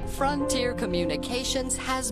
Frontier Communications has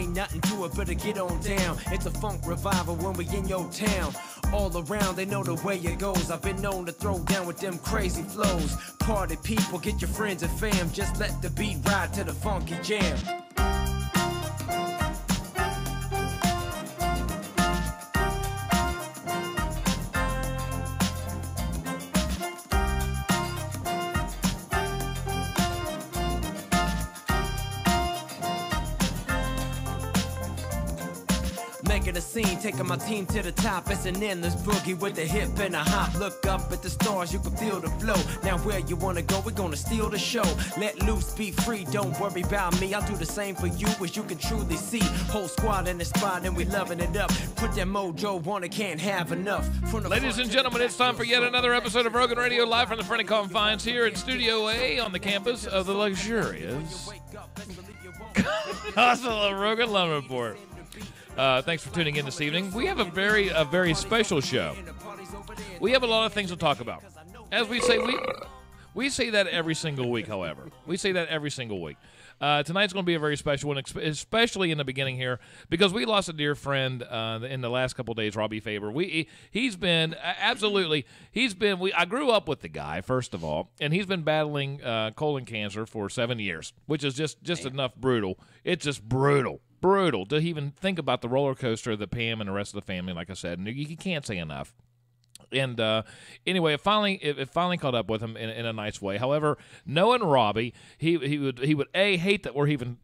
ain't nothing to it but to get on down. It's a funk revival when we in your town. All around, they know the way it goes. I've been known to throw down with them crazy flows. Party people, get your friends and fam. Just let the beat ride to the funky jam. Making a scene, taking my team to the top. It's an endless boogie with a hip and a hop. Look up at the stars, you can feel the flow. Now where you wanna go, we're gonna steal the show. Let loose, be free, don't worry about me. I'll do the same for you, as you can truly see. Whole squad in the spot and we loving it up. Put that mojo on it, can't have enough. Ladies and gentlemen, it's time for yet another episode of Rogan Radio, live from the friendly confines here at Studio A on the campus of the luxurious Castle of Rogan Lumber Report. Thanks for tuning in this evening. We have a very special show. We have a lot of things to talk about. As we say, we say that every single week, however. We say that every single week. Tonight's going to be a very special one, especially in the beginning here, because we lost a dear friend in the last couple of days, Robbie Faber. He's been, absolutely, I grew up with the guy, first of all, and he's been battling colon cancer for 7 years, which is just enough brutal. It's just brutal to even think about the roller coaster that Pam and the rest of the family, like I said, and you can't say enough. And anyway, it finally caught up with him in a nice way. However, knowing Robbie, he would hate that we're even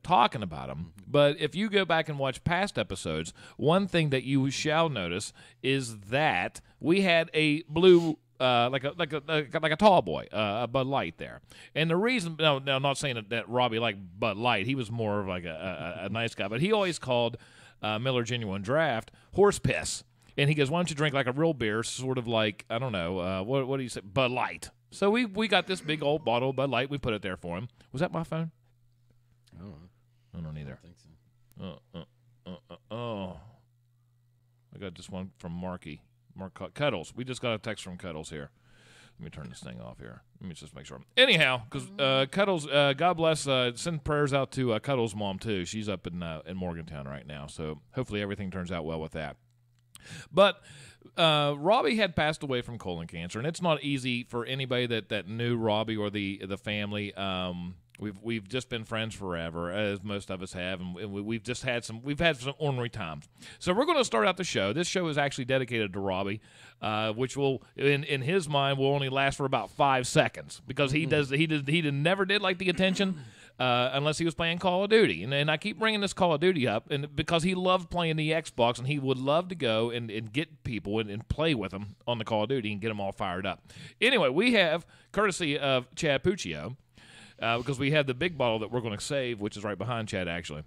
talking about him. But if you go back and watch past episodes, one thing that you shall notice is that we had a blue. Like a tall boy, a Bud Light there, and the reason. No, I'm not saying that Robbie liked Bud Light. He was more of like a nice guy, but he always called Miller Genuine Draft horse piss. And he goes, "Why don't you drink like a real beer, sort of like I don't know, what do you say, Bud Light?" So we got this big old bottle of Bud Light. We put it there for him. Was that my phone? I don't know. I don't either. I think so. Oh, I got this one from Mark Cuddles. We just got a text from Cuddles here. Let me turn this thing off here. Let me just make sure. Anyhow, because Cuddles, God bless, send prayers out to Cuddles' mom, too. She's up in Morgantown right now, so hopefully everything turns out well with that. But Robbie had passed away from colon cancer, and it's not easy for anybody that knew Robbie or the family. We've just been friends forever, as most of us have, and we've had some ornery times. So we're going to start out the show. This show is actually dedicated to Robbie, which will, in his mind, will only last for about 5 seconds because he never did like the attention. Unless he was playing Call of Duty. And I keep bringing this Call of Duty up and because he loved playing the Xbox, and he would love to go and get people and play with them on the Call of Duty and get them all fired up. Anyway, we have, courtesy of Chad Puccio, because we had the big bottle that we're going to save, which is right behind Chad, actually.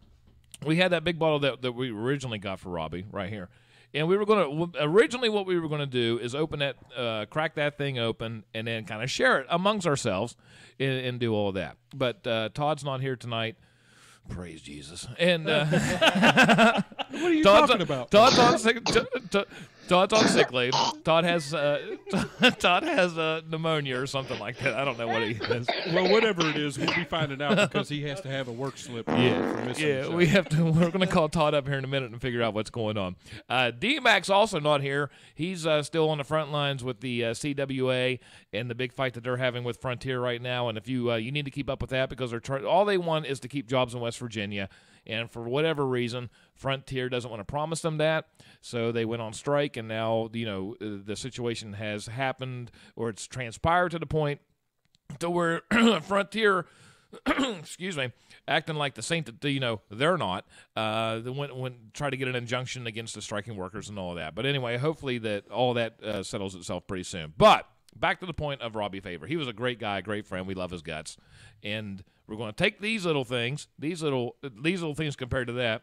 We had that big bottle that we originally got for Robbie right here. And we were going to, originally what we were going to do is open that, crack that thing open, and then kind of share it amongst ourselves and do all of that. But Todd's not here tonight. Praise Jesus. And what are you talking about? Todd's on sick leave. Todd has pneumonia or something like that. I don't know what he has. Well, whatever it is, we'll be finding out because he has to have a work slip. Yeah. We're going to call Todd up here in a minute and figure out what's going on. D-Mac's also not here. He's still on the front lines with the CWA and the big fight that they're having with Frontier right now. And if you need to keep up with that because all they want is to keep jobs in West Virginia. And for whatever reason, Frontier doesn't want to promise them that, so they went on strike, and now, the situation has happened, or it's transpired to the point to where Frontier, excuse me, acting like the saint that, they're not, they went try to get an injunction against the striking workers and all of that. But anyway, hopefully that all that settles itself pretty soon. But back to the point of Robbie Faber. He was a great guy, great friend. We love his guts. And we're going to take these little things compared to that.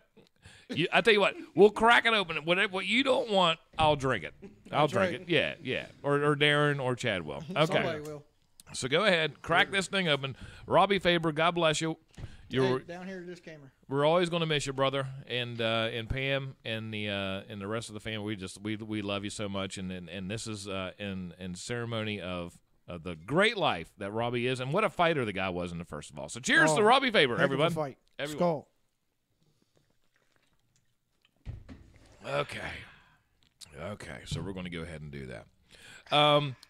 I tell you what, we'll crack it open. What you don't want, I'll drink it. I'll drink it. Yeah. Or Darren or Chad will. Okay. Somebody will. So go ahead, crack this thing open. Robbie Faber, God bless you. Hey, down here to this camera. We're always going to miss you, brother, and Pam and the rest of the family. We love you so much, and this is in ceremony of the great life that Robbie is, and what a fighter the guy was in the first of all. So cheers to Robbie Faber, everybody. Fight. Everyone. Skull. Okay. So we're going to go ahead and do that.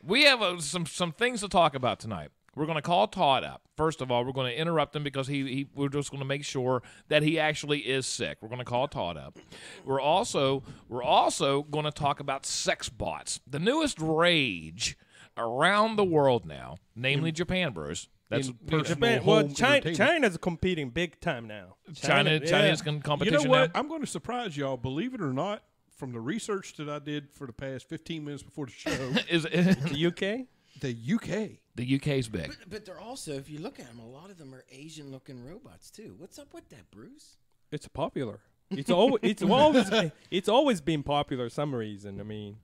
We have some things to talk about tonight. We're going to call Todd up. First of all, we're going to interrupt him because we're just going to make sure that he actually is sick. We're going to call Todd up. We're also going to talk about sex bots, the newest rage around the world now, namely Japan, Bruce. That's Japan. Well, China's competing big time now. China's in competition. You know what? Now. I'm going to surprise y'all. Believe it or not, from the research that I did for the past 15 minutes before the show, Is it The UK? The UK. The UK's big. But they're also, if you look at them, a lot of them are Asian-looking robots too. What's up with that, Bruce? It's popular. It's always been popular for some reason. I mean,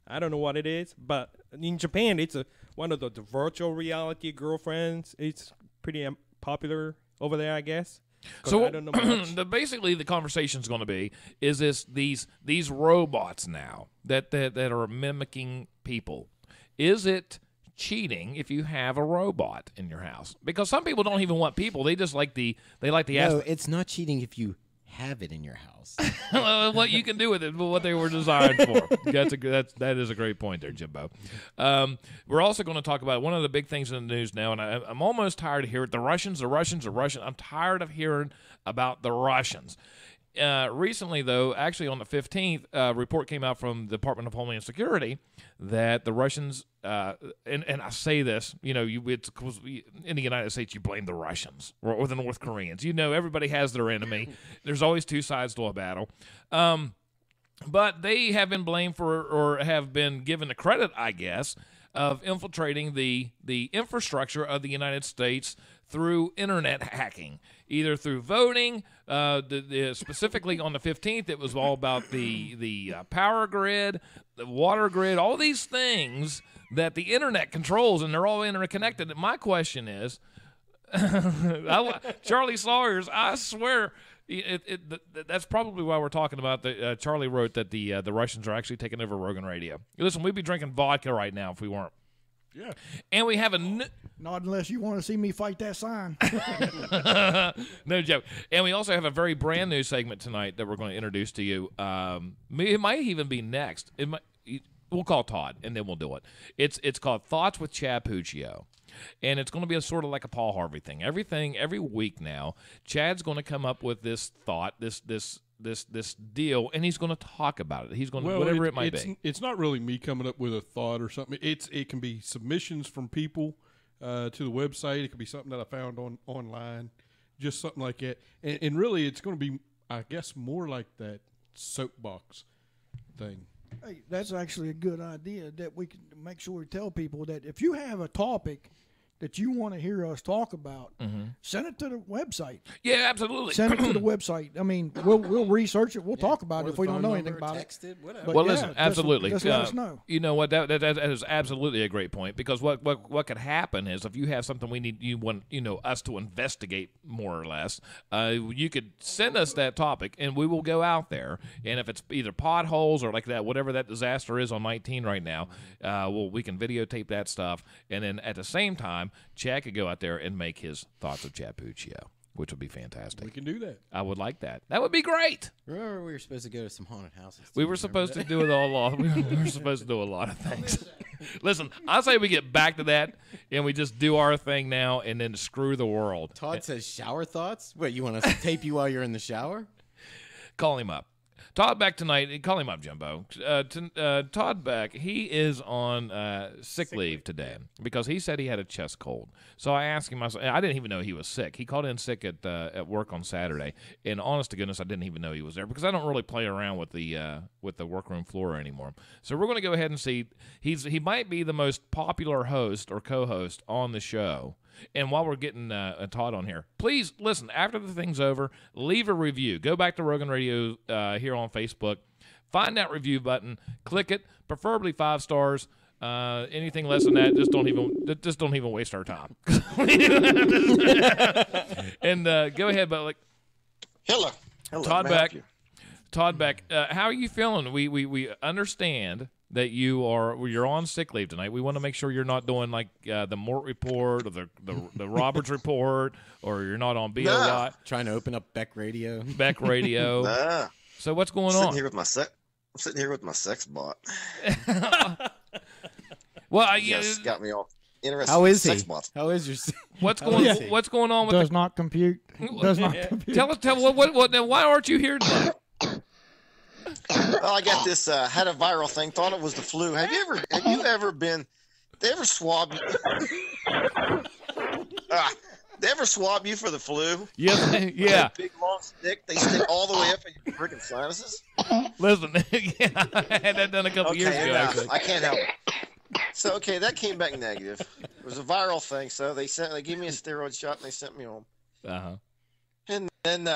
I don't know what it is, but in Japan, it's one of the virtual reality girlfriends. It's pretty popular over there, I guess. So I don't know much. basically, the conversation is going to be: is these robots now that are mimicking people? Is it cheating if you have a robot in your house? Because some people don't even want people; they just like the No, it's not cheating if you have it in your house. what you can do with it, what they were designed for. That is a great point there, Jimbo. We're also going to talk about one of the big things in the news now, and I'm almost tired of hearing the Russians. I'm tired of hearing about the Russians. Recently, though, actually on the 15th, a report came out from the Department of Homeland Security that the Russians, and I say this, it's 'cause in the United States, you blame the Russians or the North Koreans. Everybody has their enemy. There's always two sides to a battle. But they have been blamed for, or have been given the credit, I guess, of infiltrating the infrastructure of the United States through internet hacking, either through voting. Specifically on the 15th, it was all about the power grid, the water grid, all these things that the internet controls, and they're all interconnected. And my question is, Charlie Sawyers, I swear, that's probably why we're talking about the. Charlie wrote that the Russians are actually taking over Rogan Radio. Listen, we'd be drinking vodka right now if we weren't. Yeah. And we have Not unless you want to see me fight that sign. no joke. And we also have a very brand new segment tonight that we're going to introduce to you. It might even be next. We'll call Todd, and then we'll do it. It's called Thoughts with Chad Puccio. And it's going to be a sort of like a Paul Harvey thing. Every week now, Chad's going to come up with this thought, this deal, and he's going to talk about it. He's going to whatever it might be. It's not really me coming up with a thought or something. It can be submissions from people to the website. It could be something that I found online, just something like that. And really, it's going to be, I guess, more like that soapbox thing. Hey, that's actually a good idea, that we can make sure we tell people that if you have a topic that you want to hear us talk about, send it to the website. Yeah, absolutely. Send it to the website. I mean, we'll research it. We'll talk about it if we don't know anything about text it. Whatever. But well, yeah, listen, absolutely. Just let us know. You know what? That is absolutely a great point, because what could happen is if you have something you want us to investigate more or less, you could send us that topic and we will go out there, and if it's either potholes or like that, whatever that disaster is on 19 right now, we can videotape that stuff, and then at the same time, Chad could go out there and make his thoughts of Chad Puccio, which would be fantastic. We can do that. I would like that. That would be great. Remember, we were supposed to go to some haunted houses. We were supposed to do it a lot. We were supposed to do a lot of things. Listen, I say we get back to that and we just do our thing now and then screw the world. Todd says shower thoughts. What, you want us to tape you while you're in the shower? Call him up. Todd Beck tonight. Call him up, Jumbo. Todd Beck, he is on sick leave today because he said he had a chest cold. So I asked him. I didn't even know he was sick. He called in sick at work on Saturday, and honest to goodness, I didn't even know he was there because I don't really play around with the workroom floor anymore. So we're going to go ahead and see. He might be the most popular host or co-host on the show. And while we're getting Todd on here, please listen. After the thing's over, leave a review. Go back to Rogan Radio here on Facebook. Find that review button. Click it. Preferably 5 stars. Anything less than that, just don't even waste our time. And go ahead, but Hello, Todd Beck. Todd Beck, how are you feeling? We understand that you're on sick leave tonight. We want to make sure you're not doing like the Mort Report or the Roberts Report, or you're not on BOI. Trying to open up Beck Radio. Beck Radio. Nah. So what's going Sitting on? here with my sitting here with my sex bot. Well, Yes, got me all interested. How in is sex he? bots. How is your? what's How going is he? What's going on with Does not compute. Does not compute. Tell what now, why aren't you here tonight? Well, I got this. Had a viral thing. Thought it was the flu. Have you ever been? They ever swab you? They ever swab you for the flu? Yes, yeah. That big long stick. They stick all the way up in your freaking sinuses. Listen, yeah, I had that done a couple years ago. Actually. I can't help it. So that came back negative. It was a viral thing. So they gave me a steroid shot and they sent me home. And then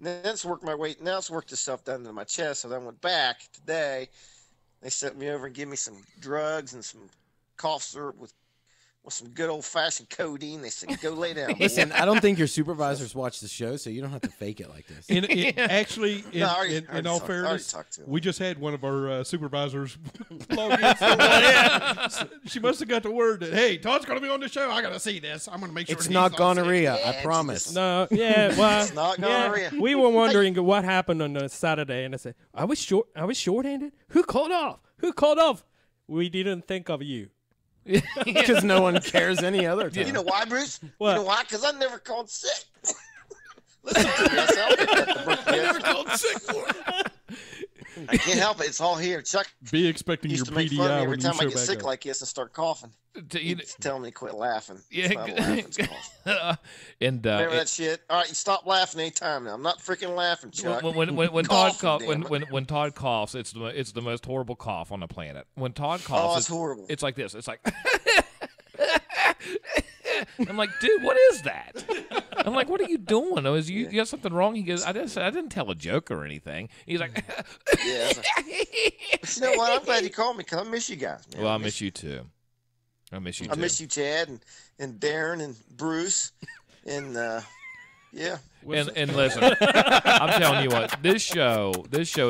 it's worked my way. Now it's worked itself down into my chest. So then I went back today. They sent me over and gave me some drugs and some cough syrup with some good old-fashioned codeine. They said, go lay down. Listen, I don't think your supervisors watch the show, so you don't have to fake it like this. Actually, in all fairness, we just had one of our supervisors log in. She must have got the word that, hey, Todd's going to be on the show. I got to see this. I'm going to make sure it's not gonorrhea. Yeah, I promise. No, yeah, well, it's not gonorrhea. Yeah, we were wondering what happened on a Saturday, and I said, I was short-handed. Who called off? We didn't think of you. Because no one cares any other time. You know why, Bruce? What? You know why? Because I never called sick. Listen to me. I never called sick for it. I can't help it. It's all here. Chuck Be expecting your used to make fun of me PDI every when you time I show get back sick up. like this and start coughing. He's telling me to quit laughing. It's not laughing, it's coughing. And Remember that shit? All right, you stop laughing anytime now. I'm not freaking laughing, Chuck. when Todd Coughing, coughs, damn it. when Todd coughs, it's the most horrible cough on the planet. When Todd coughs, Oh, it's horrible. It's like this. It's like I'm like, dude, what is that? I'm like, what are you doing? Oh, you got something wrong? He goes, I didn't tell a joke or anything. He's like, Yeah. But you know what? I'm glad you called me because I miss you guys, man. well, I miss you too. I miss you too. I miss you, Chad, and Darren, and Bruce, and yeah. And listen, I'm telling you what, this show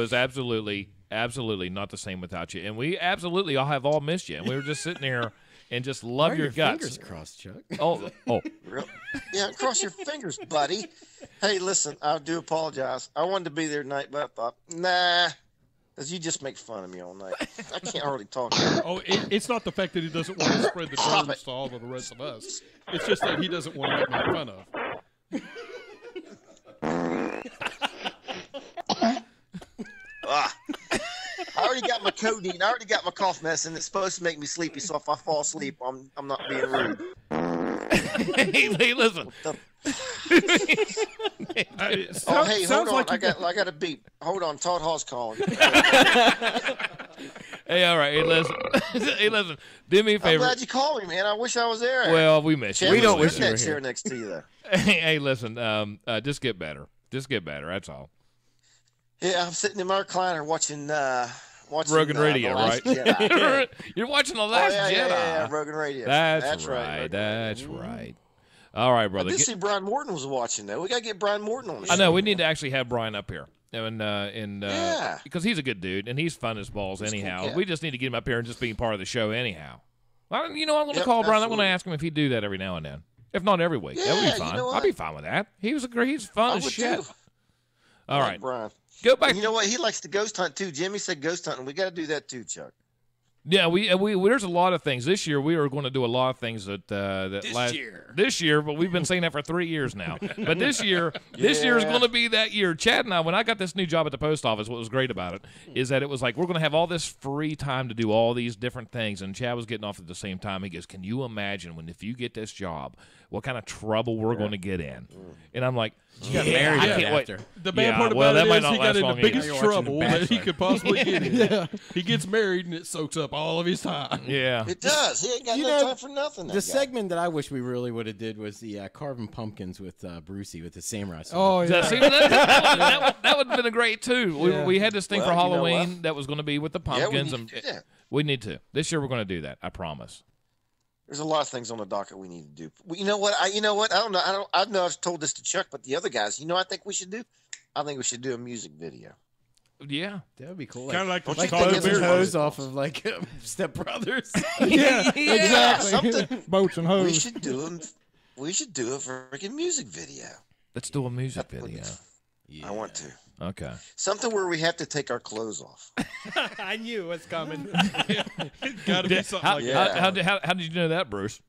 is absolutely not the same without you. And we absolutely all have missed you. And we were just sitting here and just love Why are your guts. Fingers crossed, Chuck. Oh. Real? Yeah, cross your fingers, buddy. Hey, listen, I do apologize. I wanted to be there tonight, but I thought, nah, because you just make fun of me all night. I can't hardly talk. Oh, it's not the fact that he doesn't want to spread the Stop germs it. to all of the rest of us. It's just that he doesn't want to get made fun of. I already got my codeine. I already got my cough medicine. It's supposed to make me sleepy, so if I fall asleep, I'm not being rude. Hey, listen. Oh, hey, hold on. I got a beep. Hold on. Todd Hall's calling. Hey, all right. Hey, listen. Hey, listen. Do me a I'm favor. glad you called me, man. I wish I was there. Well, we miss you. Chad, We don't who's wish you in were that here. chair next to you, though. Hey, listen. Just get better. Just get better. That's all. Yeah, I'm sitting in my recliner watching Rogan Radio, The Last right? Jedi. You're watching The Last Jedi. Yeah, Rogan Radio. That's right. Rogan That's Radio. right. All right, I brother. did see Brian Morton was watching, though. We got to get Brian Morton on the show. I know we need to actually have Brian up here, and Yeah. because he's a good dude and he's fun as balls. Anyhow, cat. we just need to get him up here and just being part of the show. Anyhow, I'm going to Yep, call Brian. I'm going to absolutely. ask him if he'd do that every now and then, if not every week. That would Yeah, be fine. you know I'd what? be fine with that. He's fun I as would shit. too. All I like right, Brian. go back. And you know what? He likes to ghost hunt, too. Jimmy said ghost hunting. We got to do that, too, Chuck. Yeah, we there's a lot of things this year. We are going to do a lot of things that this year, but we've been saying that for 3 years now. But this year is going to be that year. Chad and I, when I got this new job at the post office, what was great about it is that it was like we're going to have all this free time to do all these different things. And Chad was getting off at the same time. He goes, "Can you imagine if you get this job, what kind of trouble we're going to get in?" And I'm like, You got married I right can't wait. after. The bad Yeah, part well, about that might it is not he got last in long the either. biggest You're watching trouble The that he Bachelor. could possibly get in. He gets married and it soaks up all of his time. Yeah. It does. He ain't got You no know, time for nothing. The that guy. segment that I wish we really would have did was the carving pumpkins with Brucey with the samurai sword. Oh, yeah. See, that would have been a great too. Yeah. We had this thing Well, for you know Halloween what? that was going to be with the Yeah, we pumpkins, need and to do that. we need to. This year we're going to do that. I promise. There's a lot of things on the docket we need to do. You know what? I don't know. I know I've told this to Chuck, but the other guys, you know what I think we should do? I think we should do a music video. Yeah. That would be cool. Kind of like the Don't you like think boats it's and a- hose off of like Step Brothers. Yeah, exactly. something. Boats and We hoes. should do a freaking music video. Let's do a music That would be- video. I want to. Okay. Something where we have to take our clothes off. I knew it was coming. Got to be something like that. How did you know that, Bruce?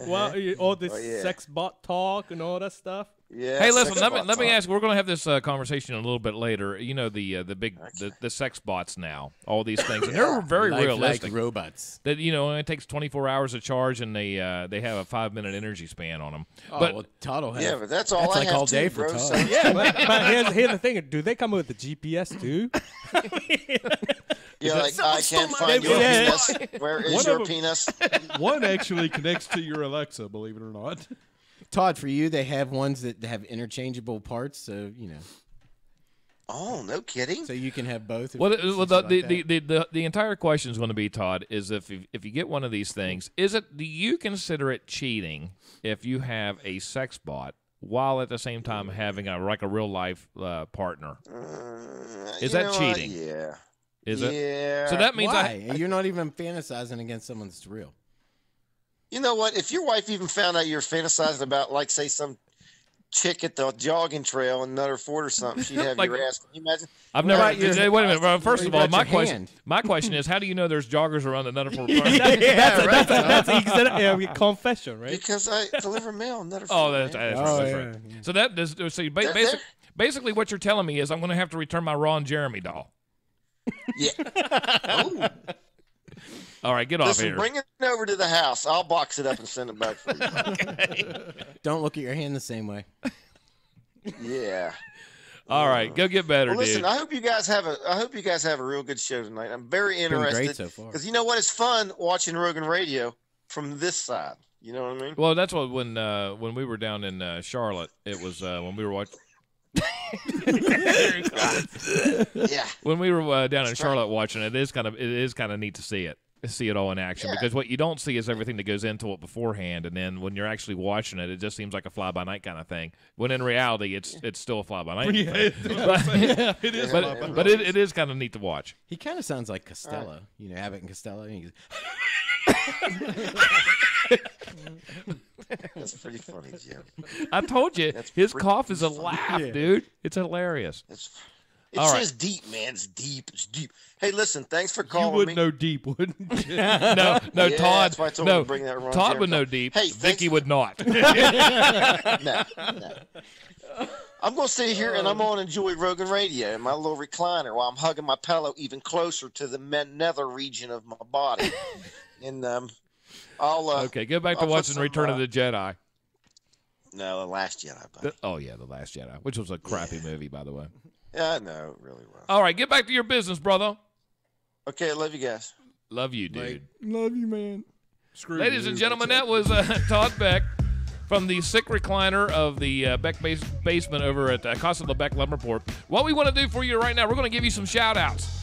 Well, all this yeah. sex bot talk and all that stuff. Yeah. Hey, listen. sex Let bots me on. ask. We're going to have this conversation a little bit later. You know the big the sex bots now. All these things, and they're very realistic. Like robots. That it takes 24 hours to charge, and they have a 5-minute energy span on them. Oh, but well, Todd will have. Yeah, but that's all that's I like have all day too, for bro. Todd. So, Yeah, but here's the thing. Do they come with the GPS too? yeah, like I can't find your Yeah. penis. Where is One your of 'em- penis? One actually connects to your Alexa, believe it or not. Todd, for you, they have ones that have interchangeable parts, so Oh, no kidding. so you can have both. Well, since you like that. the entire question is going to be, Todd, is if you get one of these things, do you consider it cheating if you have a sex bot while at the same time having a real life partner? Is that cheating? Yeah. Is it? Yeah. So that means Why? You're not even fantasizing against someone that's real. You know what? If your wife even found out you're fantasizing about, like, say, some chick at the jogging trail in Nutter Fort or something, she'd have Like- your ass. Can you imagine? I've never. Right, Wait a minute. Well, first of all, What about your hand? my question is, how do you know there's joggers around the Nutter Fort? That's confession, right? Because I deliver mail in Nutter Fort. Oh, that's man. right. So that does. So basically, what you're telling me is I'm going to have to return my Ron Jeremy doll. Yeah. Oh. All right, get off Listen, here. bring it over to the house. I'll box it up and send it back for you. Don't look at your hand the same way. Yeah. All right, go get better, Well, listen, dude. I hope you guys have a real good show tonight. I'm very Been great interested so far. because you know what? It's fun watching Rogan Radio from this side. You know what I mean? Well, that's what when we were down in Charlotte, it was when we were watching. Yeah. When we were down in Charlotte watching it, it is kind of neat to see it all in action, because what you don't see is everything that goes into it beforehand, and then when you're actually watching it, it just seems like a fly-by-night kind of thing. When in reality, it's still a fly-by-night. Yeah, thing. it is. But it is kind of neat to watch. He kind of sounds like Costello. Abbott and Costello. And he goes, That's pretty funny, Jim. I told you, That's his pretty cough is a funny. laugh, dude. It's hilarious. It's All right. just deep, man. It's deep. It's deep. Hey, listen, thanks for You calling would me. know deep, wouldn't you? No, Yeah, Todd. that's why I told him No, to bring that Ron Todd Jeremy would know talk. deep. Hey, Vicky thanks- would not. No. I'm going to sit here and I'm going to enjoy Rogan Radio in my little recliner while I'm hugging my pillow even closer to the nether region of my body. And I'll Okay, go back to I'll put watching some, Return of the Jedi. No, The Last Jedi. Buddy. Oh yeah, The Last Jedi, which was a crappy movie, by the way. Yeah, I know, it really was. All right, get back to your business, brother. Okay, I love you guys. Love you, dude. Love you, man. Screw Ladies you, and gentlemen, that's that was Todd Beck from the sick recliner of the Beck basement over at Casa LeBeck Lumberport. What we want to do for you right now, we're going to give you some shout-outs.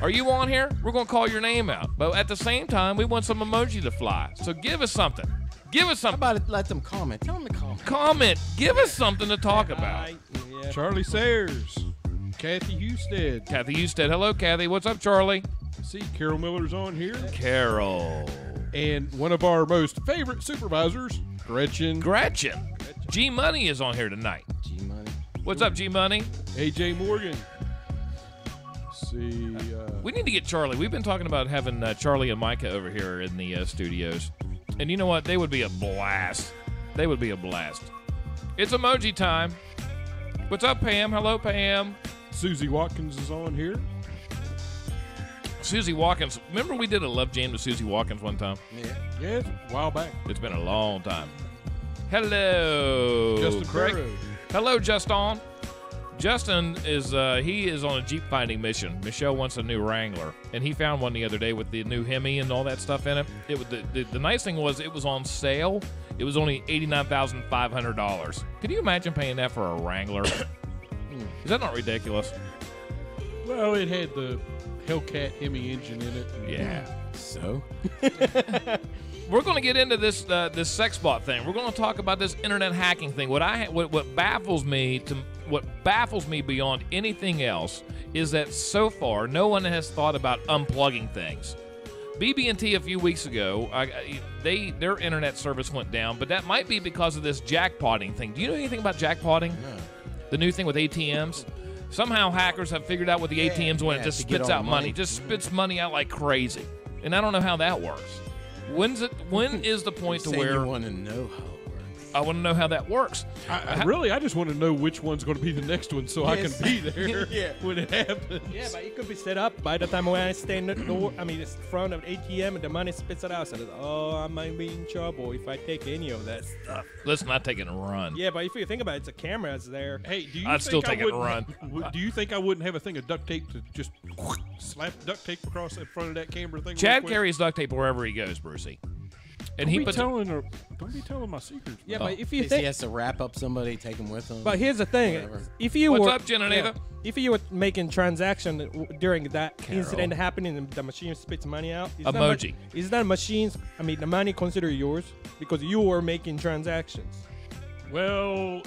Are you on here? We're going to call your name out. But at the same time, we want some emoji to fly. So give us something. Give us how something. about it? Let them comment. Tell them to comment. Comment. Give us something to talk about. Yeah. Charlie Sayers, Kathy Husted. Kathy Husted. Hello, Kathy. What's up, Charlie? See, Carol Miller's on here. Carol. And one of our most favorite supervisors, Gretchen. Gretchen. G Money is on here tonight. G-Money. What's up, G Money? AJ Morgan. See, We need to get Charlie. We've been talking about having Charlie and Micah over here in the studios. And you know what? They would be a blast. They would be a blast. It's emoji time. What's up, Pam? Hello, Pam. Susie Watkins is on here. Susie Watkins. Remember we did a love jam to Susie Watkins one time? Yeah, it's a while back. It's been a long time. Hello, Justin Craig. Burrow. Hello, Justin. Justin is he is on a Jeep finding mission. Michelle wants a new Wrangler, and he found one the other day with the new Hemi and all that stuff in it. It was the nice thing was it was on sale. It was only $89,500. Can you imagine paying that for a Wrangler? Is that not ridiculous? Well, it had the Hellcat Hemi engine in it. Yeah. So? We're going to get into this this sex bot thing. We're going to talk about this internet hacking thing. What baffles me beyond anything else is that so far no one has thought about unplugging things. BB&T a few weeks ago, their internet service went down, but that might be because of this jackpotting thing. Do you know anything about jackpotting? No. The new thing with ATMs. Somehow hackers have figured out what the ATMs when it just to get spits all out the money. money. Just spits money out like crazy. And I don't know how that works. When is the point to where you want to know how it works? I want to know how that works? I just want to know which one's going to be the next one so I can be there Yeah. when it happens. Yeah, but it could be set up by the time when I stand at the door. I mean, it's in front of the ATM and the money spits it out. So I might be in trouble if I take any of that stuff. Let's not take it and run. Yeah, but if you think about it, it's a camera that's there. Hey, do you I'd think still take it and run? Do you think I wouldn't have a thing of duct tape to just slap duct tape across the front of that camera thing? Chad real quick? carries duct tape wherever he goes, Brucey. And Don't he be puts telling my secrets. Yeah, man. but if you He think, has to wrap up somebody, take them with him. but here's the thing: Whatever. if you What's were up, Jen and Ava? if you were making transaction during that Carol. incident happening and the machine spits money out, Emoji. Is that machines? I mean, the money considered yours because you were making transactions. Well,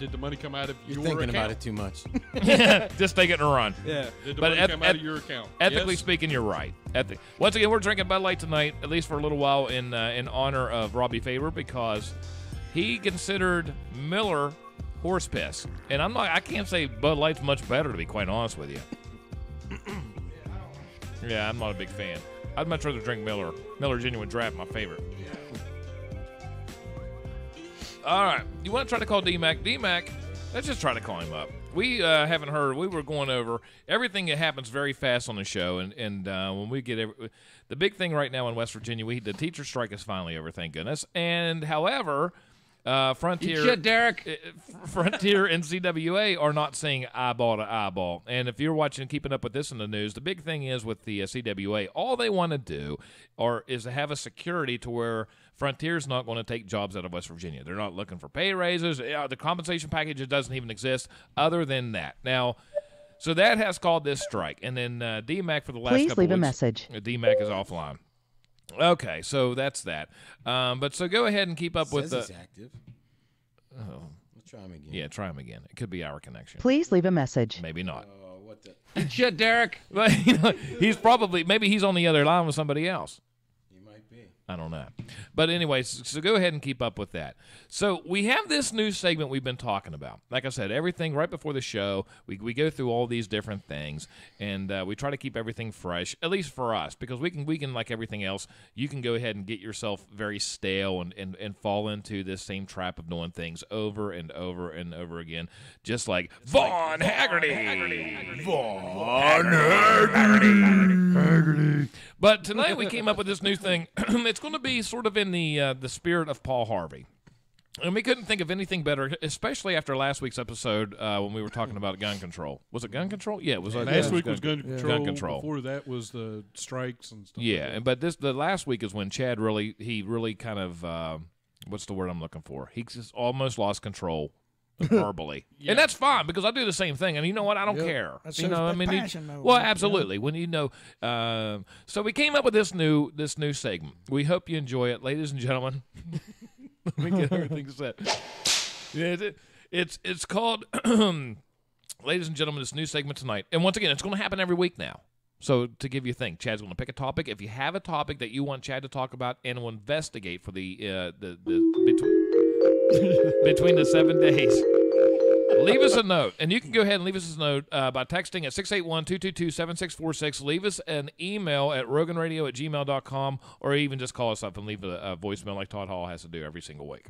did the money come out of You're your thinking account? about it too much. just take it and run. Yeah. Did the But money come out of your account? Ethically Yes? speaking, you're right. Once again, we're drinking Bud Light tonight, at least for a little while, in honor of Robbie Faber, because he considered Miller horse piss, and I can't say Bud Light's much better, to be quite honest with you. Yeah, I'm not a big fan. I'd much rather drink Miller. Miller Genuine Draft, my favorite. All right, you want to try to call D-Mac? D-Mac, let's just try to call him up. We haven't heard. We were going over everything that happens very fast on the show, and when we get the big thing right now in West Virginia, the teacher strike is finally over, thank goodness. And however, Frontier, Derek. Frontier and CWA are not seeing eyeball to eyeball. And if you're watching, keeping up with this in the news, the big thing is with the CWA, all they want to do is to have a security to where Frontier's not going to take jobs out of West Virginia. They're not looking for pay raises. The compensation package doesn't even exist other than that. Now, so that has called this strike. And then D-Mac for the last couple Please leave a weeks, message. D-Mac is offline. Okay, so that's that. But so go ahead and keep up with Says the. he's active. Oh, Let's try him again. yeah, try him again. It could be our connection. Please leave a message. Maybe not. What the? Shit, Derek. But maybe he's on the other line with somebody else. He might be. I don't know. But anyways, so go ahead and keep up with that. So we have this new segment we've been talking about. Like I said, everything right before the show, we go through all these different things, and we try to keep everything fresh, at least for us, because we can, like everything else, you can go ahead and get yourself very stale and fall into this same trap of doing things over and over and over again, just like Vaughn Haggerty. Vaughn Haggerty. But tonight we came up with this new thing. It's going to be sort of in the spirit of Paul Harvey. And we couldn't think of anything better, especially after last week's episode when we were talking about gun control. Was it gun control? Yeah, it was. Last week was gun control. Gun control. Before that was the strikes and stuff. Yeah, like that. but the last week is when Chad really kind of what's the word I'm looking for? He just almost lost control verbally, and that's fine because I do the same thing. And you know what? I don't care. That You shows know, I that mean, passion, though, well, right? absolutely. When you know, so we came up with this new segment. We hope you enjoy it, ladies and gentlemen. Let me get everything set. Yeah, it's called, ladies and gentlemen, this new segment tonight. And once again, it's going to happen every week now. So to give you a thing, Chad's going to pick a topic. If you have a topic that you want Chad to talk about and will investigate for the between the 7 days, leave us a note. And you can go ahead and leave us a note by texting at 681-222-7646. Leave us an email at RoganRadio@gmail.com, or even just call us up and leave a voicemail like Todd Hall has to do every single week.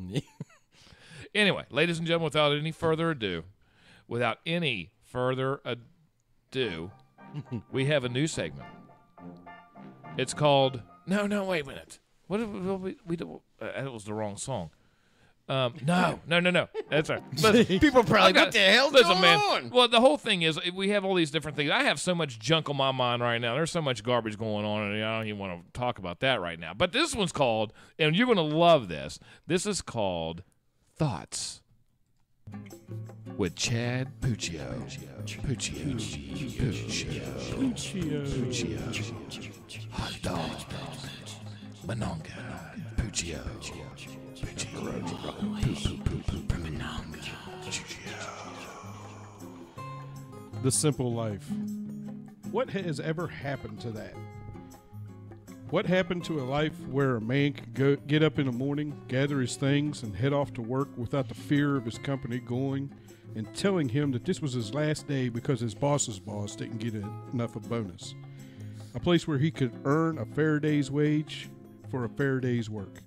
Anyway, ladies and gentlemen, without any further ado, we have a new segment. It's called No, wait a minute. What did we do? That was the wrong song. No. That's right. Listen, People are probably, what the hell's going man. on? Well, the whole thing is we have all these different things. I have so much junk on my mind right now. There's so much garbage going on, and I don't even want to talk about that right now. But this one's called, and you're going to love this. This is called Thoughts with Chad Puccio. Hot dog. Mononga. Puccio. The simple life. What has ever happened to that? What happened to a life where a man could get up in the morning, gather his things, and head off to work without the fear of his company going and telling him that this was his last day because his boss's boss didn't get enough of a bonus? A place where he could earn a fair day's wage for a fair day's work,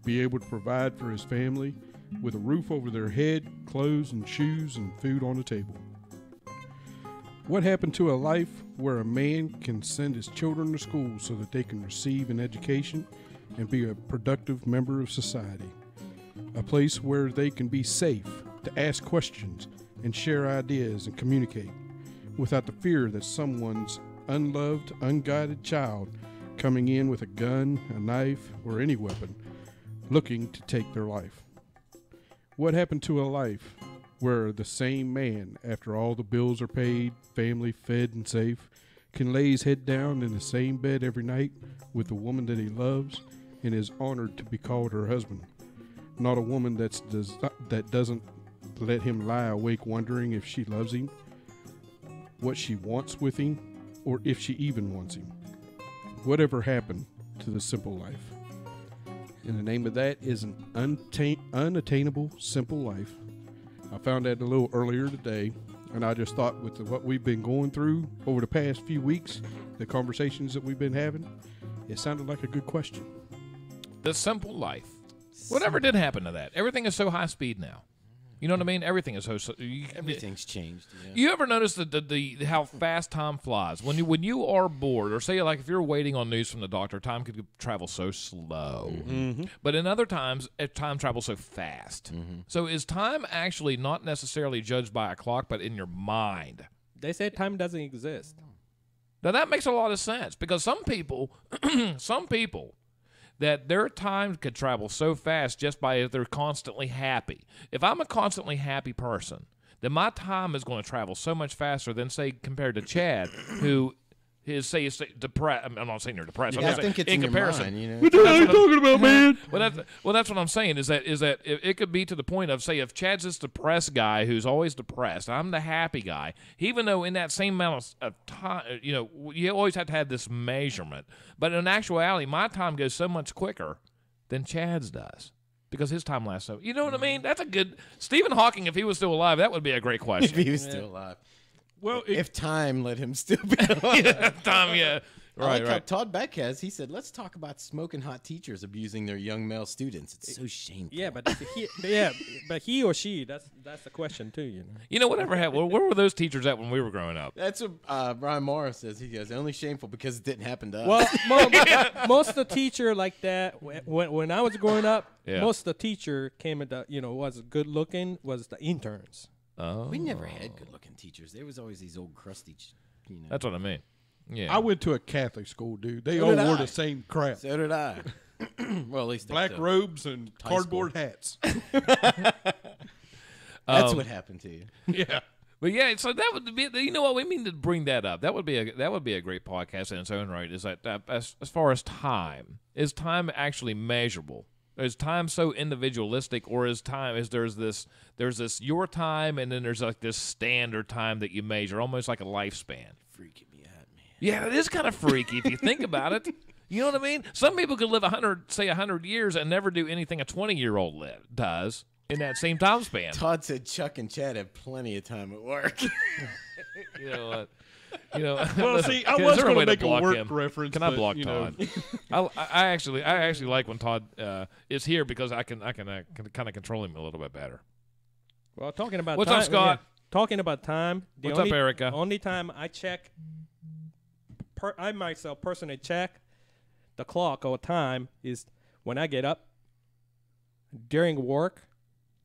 be able to provide for his family with a roof over their head, clothes and shoes, and food on the table. What happened to a life where a man can send his children to school so that they can receive an education and be a productive member of society? A place where they can be safe to ask questions and share ideas and communicate without the fear that someone's unloved, unguided child coming in with a gun, a knife, or any weapon looking to take their life. What happened to a life where the same man, after all the bills are paid, family fed and safe, can lay his head down in the same bed every night with the woman that he loves and is honored to be called her husband? Not a woman that doesn't let him lie awake wondering if she loves him, what she wants with him, or if she even wants him. Whatever happened to the simple life? And the name of that is an unattainable simple life. I found that a little earlier today, and I just thought with what we've been going through over the past few weeks, the conversations that we've been having, it sounded like a good question. The simple life. Whatever did happen to that? Everything is so high speed now. You know what I mean? Everything is so. Everything's changed. Yeah. You ever notice the how fast time flies when you are bored, or say like if you're waiting on news from the doctor, time could travel so slow. Mm-hmm. But in other times, time travels so fast. Mm-hmm. So is time actually not necessarily judged by a clock, but in your mind? They say time doesn't exist. Now that makes a lot of sense because some people, that their time could travel so fast just by if they're constantly happy. If I'm a constantly happy person, then my time is going to travel so much faster than, say, compared to Chad, who is, say, depressed. I'm not saying you're depressed. Yeah, I think it's in comparison. your mind, What the hell are you talking about, man? Well, that's what I'm saying. Is that it could be to the point of, say, if Chad's this depressed guy who's always depressed, I'm the happy guy. Even though in that same amount of time, you always have to have this measurement. But in actuality, my time goes so much quicker than Chad's does because his time lasts so. You know what I mean? That's a good Stephen Hawking. If he was still alive, that would be a great question. If he was still alive. Well, if time let him still be alive. Yeah, time, yeah. Right. How Todd Beck has. He said, "Let's talk about smoking hot teachers abusing their young male students. It's so shameful." Yeah, but he or she. That's the question too. Whatever happened. Where were those teachers at when we were growing up? That's what Brian Morris says. He goes, "Only shameful because it didn't happen to us." Well, most of the teacher like that when I was growing up, most of the teacher came at was good looking was the interns. Oh, we never had good-looking teachers. There was always these old crusty, That's what I mean. Yeah, I went to a Catholic school, dude. They all wore the same crap. So did I. Well, at least black robes and cardboard hats. That's what happened to you. Yeah. But yeah, so that would be. You know what we mean to bring that up. That would be a great podcast in its own right. Is that as far as time, is time actually measurable? Is time so individualistic, or is there's this your time, and then there's like this standard time that you measure, almost like a lifespan? Freaking me out, man. Yeah, it is kind of freaky if you think about it. You know what I mean? Some people could live 100 years and never do anything a 20-year-old does in that same time span. Todd said Chuck and Chad have plenty of time at work. You know what? Well, see, I was going to make a work him? reference. Can I block Todd? I actually like when Todd is here because I can kind of control him a little bit better. Well, talking about what's time, up, Scott? Talking about time. What's up, Erica? Only time I check, I myself personally check the clock or time is when I get up, during work,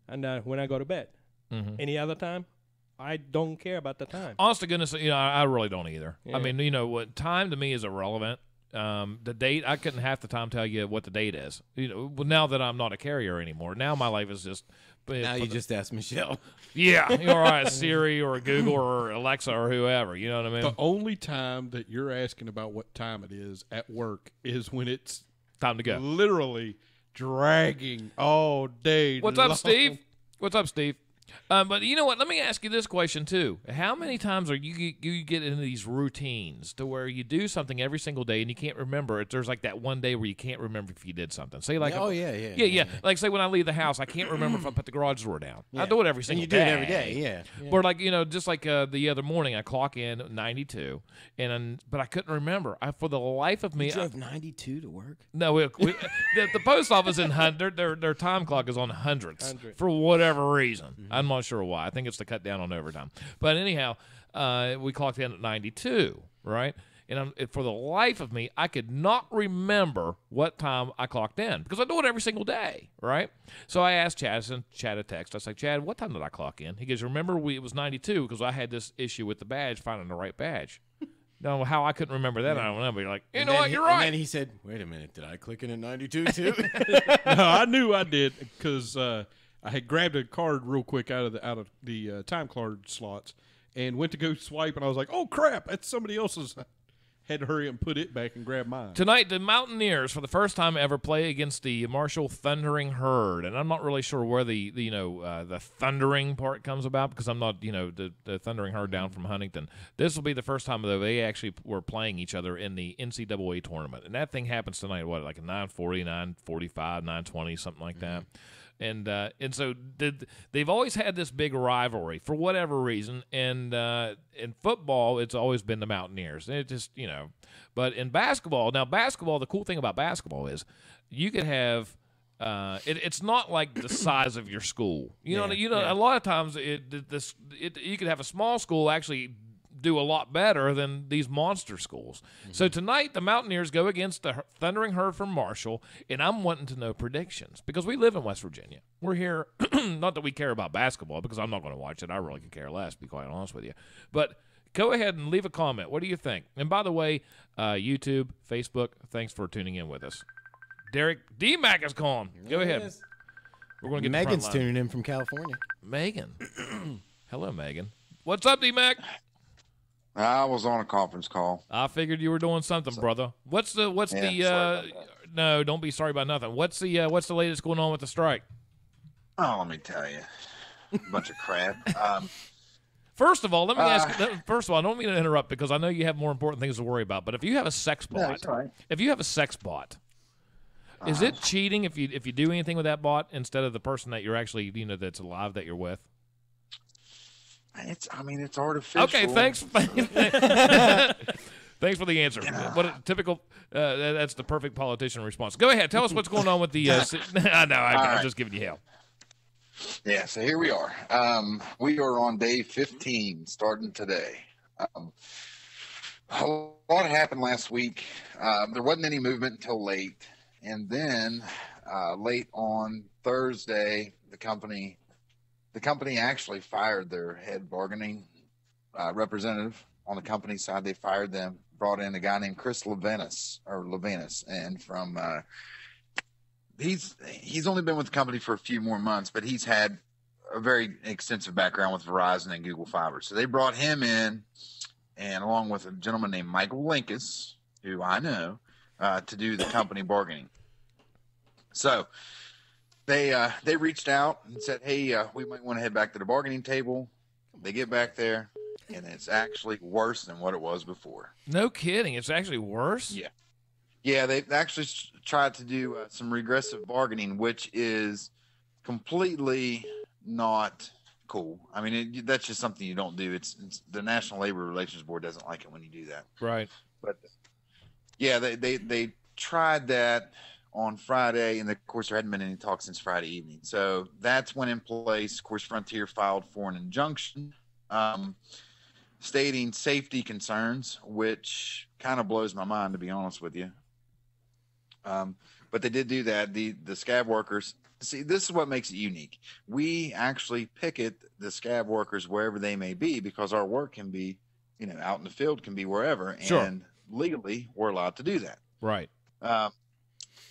and when I go to bed. Mm-hmm. Any other time, I don't care about the time. Honest to goodness, I really don't either. Yeah. I mean, what time to me is irrelevant. The date, I couldn't half the time tell you what the date is. Now that I'm not a carrier anymore, now my life is just. Now you just ask Michelle. Yeah, or a Siri or a Google or Alexa or whoever. You know what I mean? The only time that you're asking about what time it is at work is when it's time to go. Literally dragging all day. What's up, Steve? What's up, Steve? But you know what? Let me ask you this question too: how many times are you get into these routines to where you do something every single day and you can't remember it? There's like that one day where you can't remember if you did something. Say like, yeah. Like say when I leave the house, I can't remember if I put the garage door down. Yeah. I do it every single day. And you do it every day, yeah. Or like just like the other morning, I clock in 92, but I couldn't remember. For the life of me, You drove 92 to work? No, the post office in their time clock is on hundreds for whatever reason. I'm not sure why. I think it's to cut down on overtime. But anyhow, we clocked in at 92, right? And for the life of me, I could not remember what time I clocked in because I do it every single day, right? So I asked Chad, I sent Chad a text. I was like, Chad, what time did I clock in? He goes, remember, it was 92 because I had this issue with the badge, finding the right badge. No, how I couldn't remember that, I don't know. But you're like, you know what, you're right. And then he said, wait a minute, did I click in at 92 too? No, I knew I did because I had grabbed a card real quick out of the time card slots and went to go swipe, and I was like, oh, crap, that's somebody else's. Had to hurry up and put it back and grab mine. Tonight, the Mountaineers, for the first time ever, play against the Marshall Thundering Herd, and I'm not really sure where the thundering part comes about because I'm not the Thundering Herd down from Huntington. This will be the first time though they actually were playing each other in the NCAA tournament, and that thing happens tonight. What, like a 9:40, 9:45, 9:20, something like that. And so they've always had this big rivalry for whatever reason. And in football, it's always been the Mountaineers. It just, But in basketball, the cool thing about basketball is you could have it's not like the size of your school. A lot of times you could have a small school actually do a lot better than these monster schools. So tonight, the Mountaineers go against the Thundering Herd from Marshall, and I'm wanting to know predictions because we live in West Virginia. We're here, not that we care about basketball because I'm not going to watch it. I really could care less, to be quite honest with you. But go ahead and leave a comment. What do you think? And by the way, YouTube, Facebook, thanks for tuning in with us. Derek D-Mac is calling. Go ahead. We're going to get Megan's tuning in from California. Megan. Hello, Megan. What's up, D-Mac? I was on a conference call. I figured you were doing something, brother. No, don't be sorry about nothing. What's the latest going on with the strike? Oh, let me tell you, a bunch of crap. First of all, let me ask. First of all, I don't mean to interrupt because I know you have more important things to worry about. But if you have a sex bot, is it cheating if you do anything with that bot instead of the person that you're actually that's alive that you're with? It's artificial. Okay, thanks. Thanks for the answer. What a typical. That's the perfect politician response. Go ahead. Tell us what's going on with the. I'm just giving you hell. Yeah. So here we are. We are on day 15, starting today. A lot happened last week. There wasn't any movement until late, and then late on Thursday, the company actually fired their head bargaining representative on the company side. They fired them, brought in a guy named Chris Levinas, and from he's only been with the company for a few more months, but he's had a very extensive background with Verizon and Google Fiber. So they brought him in, and along with a gentleman named Michael Linkus, who I know, to do the company bargaining. So they reached out and said, hey, we might want to head back to the bargaining table. They get back there, and it's actually worse than what it was before. No kidding. It's actually worse? Yeah. Yeah, they actually tried to do some regressive bargaining, which is completely not cool. I mean, that's just something you don't do. It's the National Labor Relations Board doesn't like it when you do that. Right. But, yeah, they tried that on Friday, and of course there hadn't been any talk since Friday evening. So that's went in place. Of course, Frontier filed for an injunction stating safety concerns, which kind of blows my mind, to be honest with you. But they did do that. The scab workers, see, this is what makes it unique. We actually picket the scab workers wherever they may be because our work can be, out in the field, can be wherever. Sure. And legally, we're allowed to do that. Right.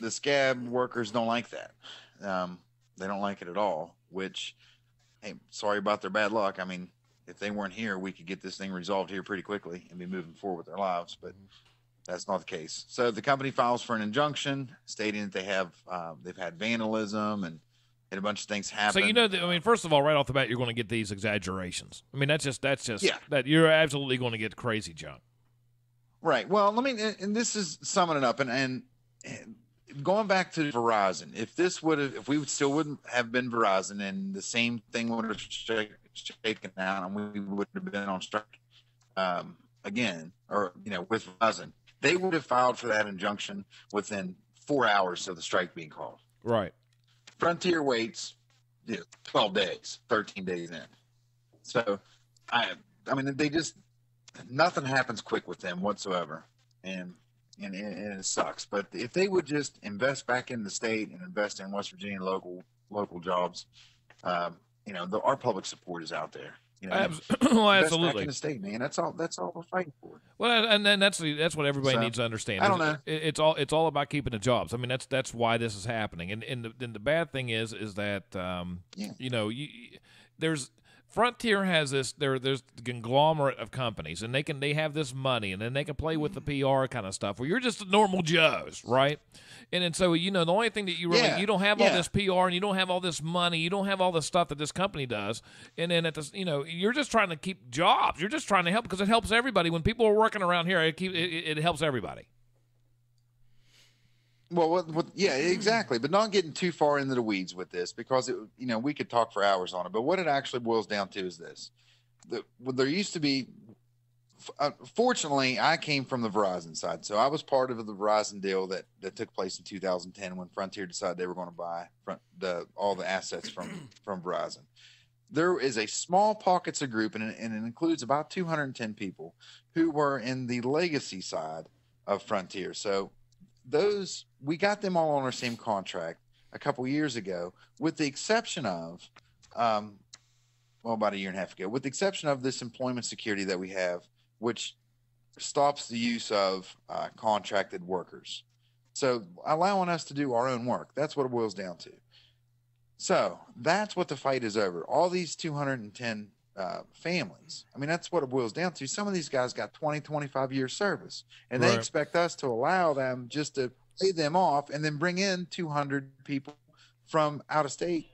The scab workers don't like that. They don't like it at all, which, hey, sorry about their bad luck. I mean, if they weren't here, we could get this thing resolved here pretty quickly and be moving forward with their lives, but that's not the case. So the company files for an injunction stating that they've had vandalism and and a bunch of things happen. So I mean, first of all, right off the bat, you're going to get these exaggerations. I mean, that's just Yeah. that you're absolutely going to get crazy junk. Right. Well, let me, and this is summing it up, and going back to Verizon, if we wouldn't have been Verizon, and the same thing would have shaken out, and we would have been on strike again, or with Verizon, they would have filed for that injunction within 4 hours of the strike being called. Right. Frontier waits 12 days, 13 days in. So, I mean, nothing happens quick with them whatsoever, and it sucks. But if they would just invest back in the state and invest in West Virginia local jobs, our public support is out there. Absolutely. Back in the state, man. That's all we're fighting for. Well, and then that's what everybody needs to understand. I don't know. It's all about keeping the jobs. I mean, that's why this is happening. And the bad thing is that there's Frontier has this. There's a conglomerate of companies, and they have this money, and then they can play with the PR kind of stuff. Where you're just a normal Joes, right? And then so the only thing that you really you don't have all this PR, and you don't have all this money, you don't have all the stuff that this company does, and then you're just trying to keep jobs. You're just trying to help because it helps everybody. When people are working around here, it helps everybody. Well, yeah, exactly. But not getting too far into the weeds with this, because we could talk for hours on it. But what it actually boils down to is this: there used to be. Fortunately, I came from the Verizon side, so I was part of the Verizon deal that took place in 2010 when Frontier decided they were going to buy all the assets from Verizon. There is a small pockets of group, and it includes about 210 people who were in the legacy side of Frontier. So we got them all on our same contract a couple years ago, with the exception of, about a year and a half ago, with the exception of this employment security that we have, which stops the use of contracted workers. So allowing us to do our own work. That's what it boils down to. So that's what the fight is over. All these 210 families. I mean, that's what it boils down to. Some of these guys got 20, 25 years service, and they expect us to allow them just to pay them off and then bring in 200 people from out of state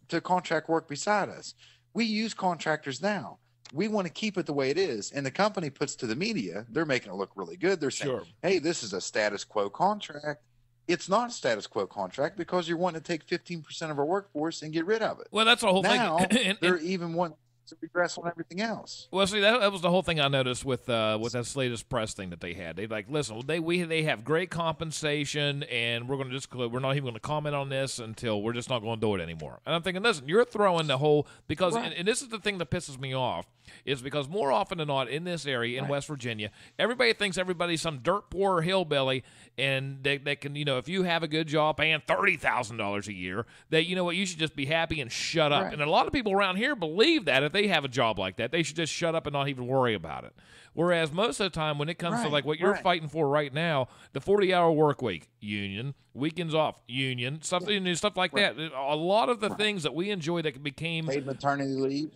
to contract work beside us. We use contractors now. We want to keep it the way it is. And the company puts to the media, they're making it look really good. They're saying, hey, this is a status quo contract. It's not a status quo contract because you're wanting to take 15% of our workforce and get rid of it. Well, that's the whole now, thing. They're even wanting to regress on everything else. Well, see, that was the whole thing I noticed with that latest press thing that they had. They listen, they have great compensation, and we're not even going to comment on this until we're just not going to do it anymore. And I'm thinking, listen, you're throwing the whole because, and this is the thing that pisses me off, is because more often than not in this area in West Virginia, everybody thinks everybody's some dirt poor hillbilly, and they can, if you have a good job paying $30,000 a year, that you should just be happy and shut up. And a lot of people around here believe that if they have a job like that, they should just shut up and not even worry about it. Whereas most of the time when it comes to like what you're fighting for right now, the 40-hour work week, union, weekends off, union, stuff like that. A lot of the things that we enjoy that became paid maternity leave,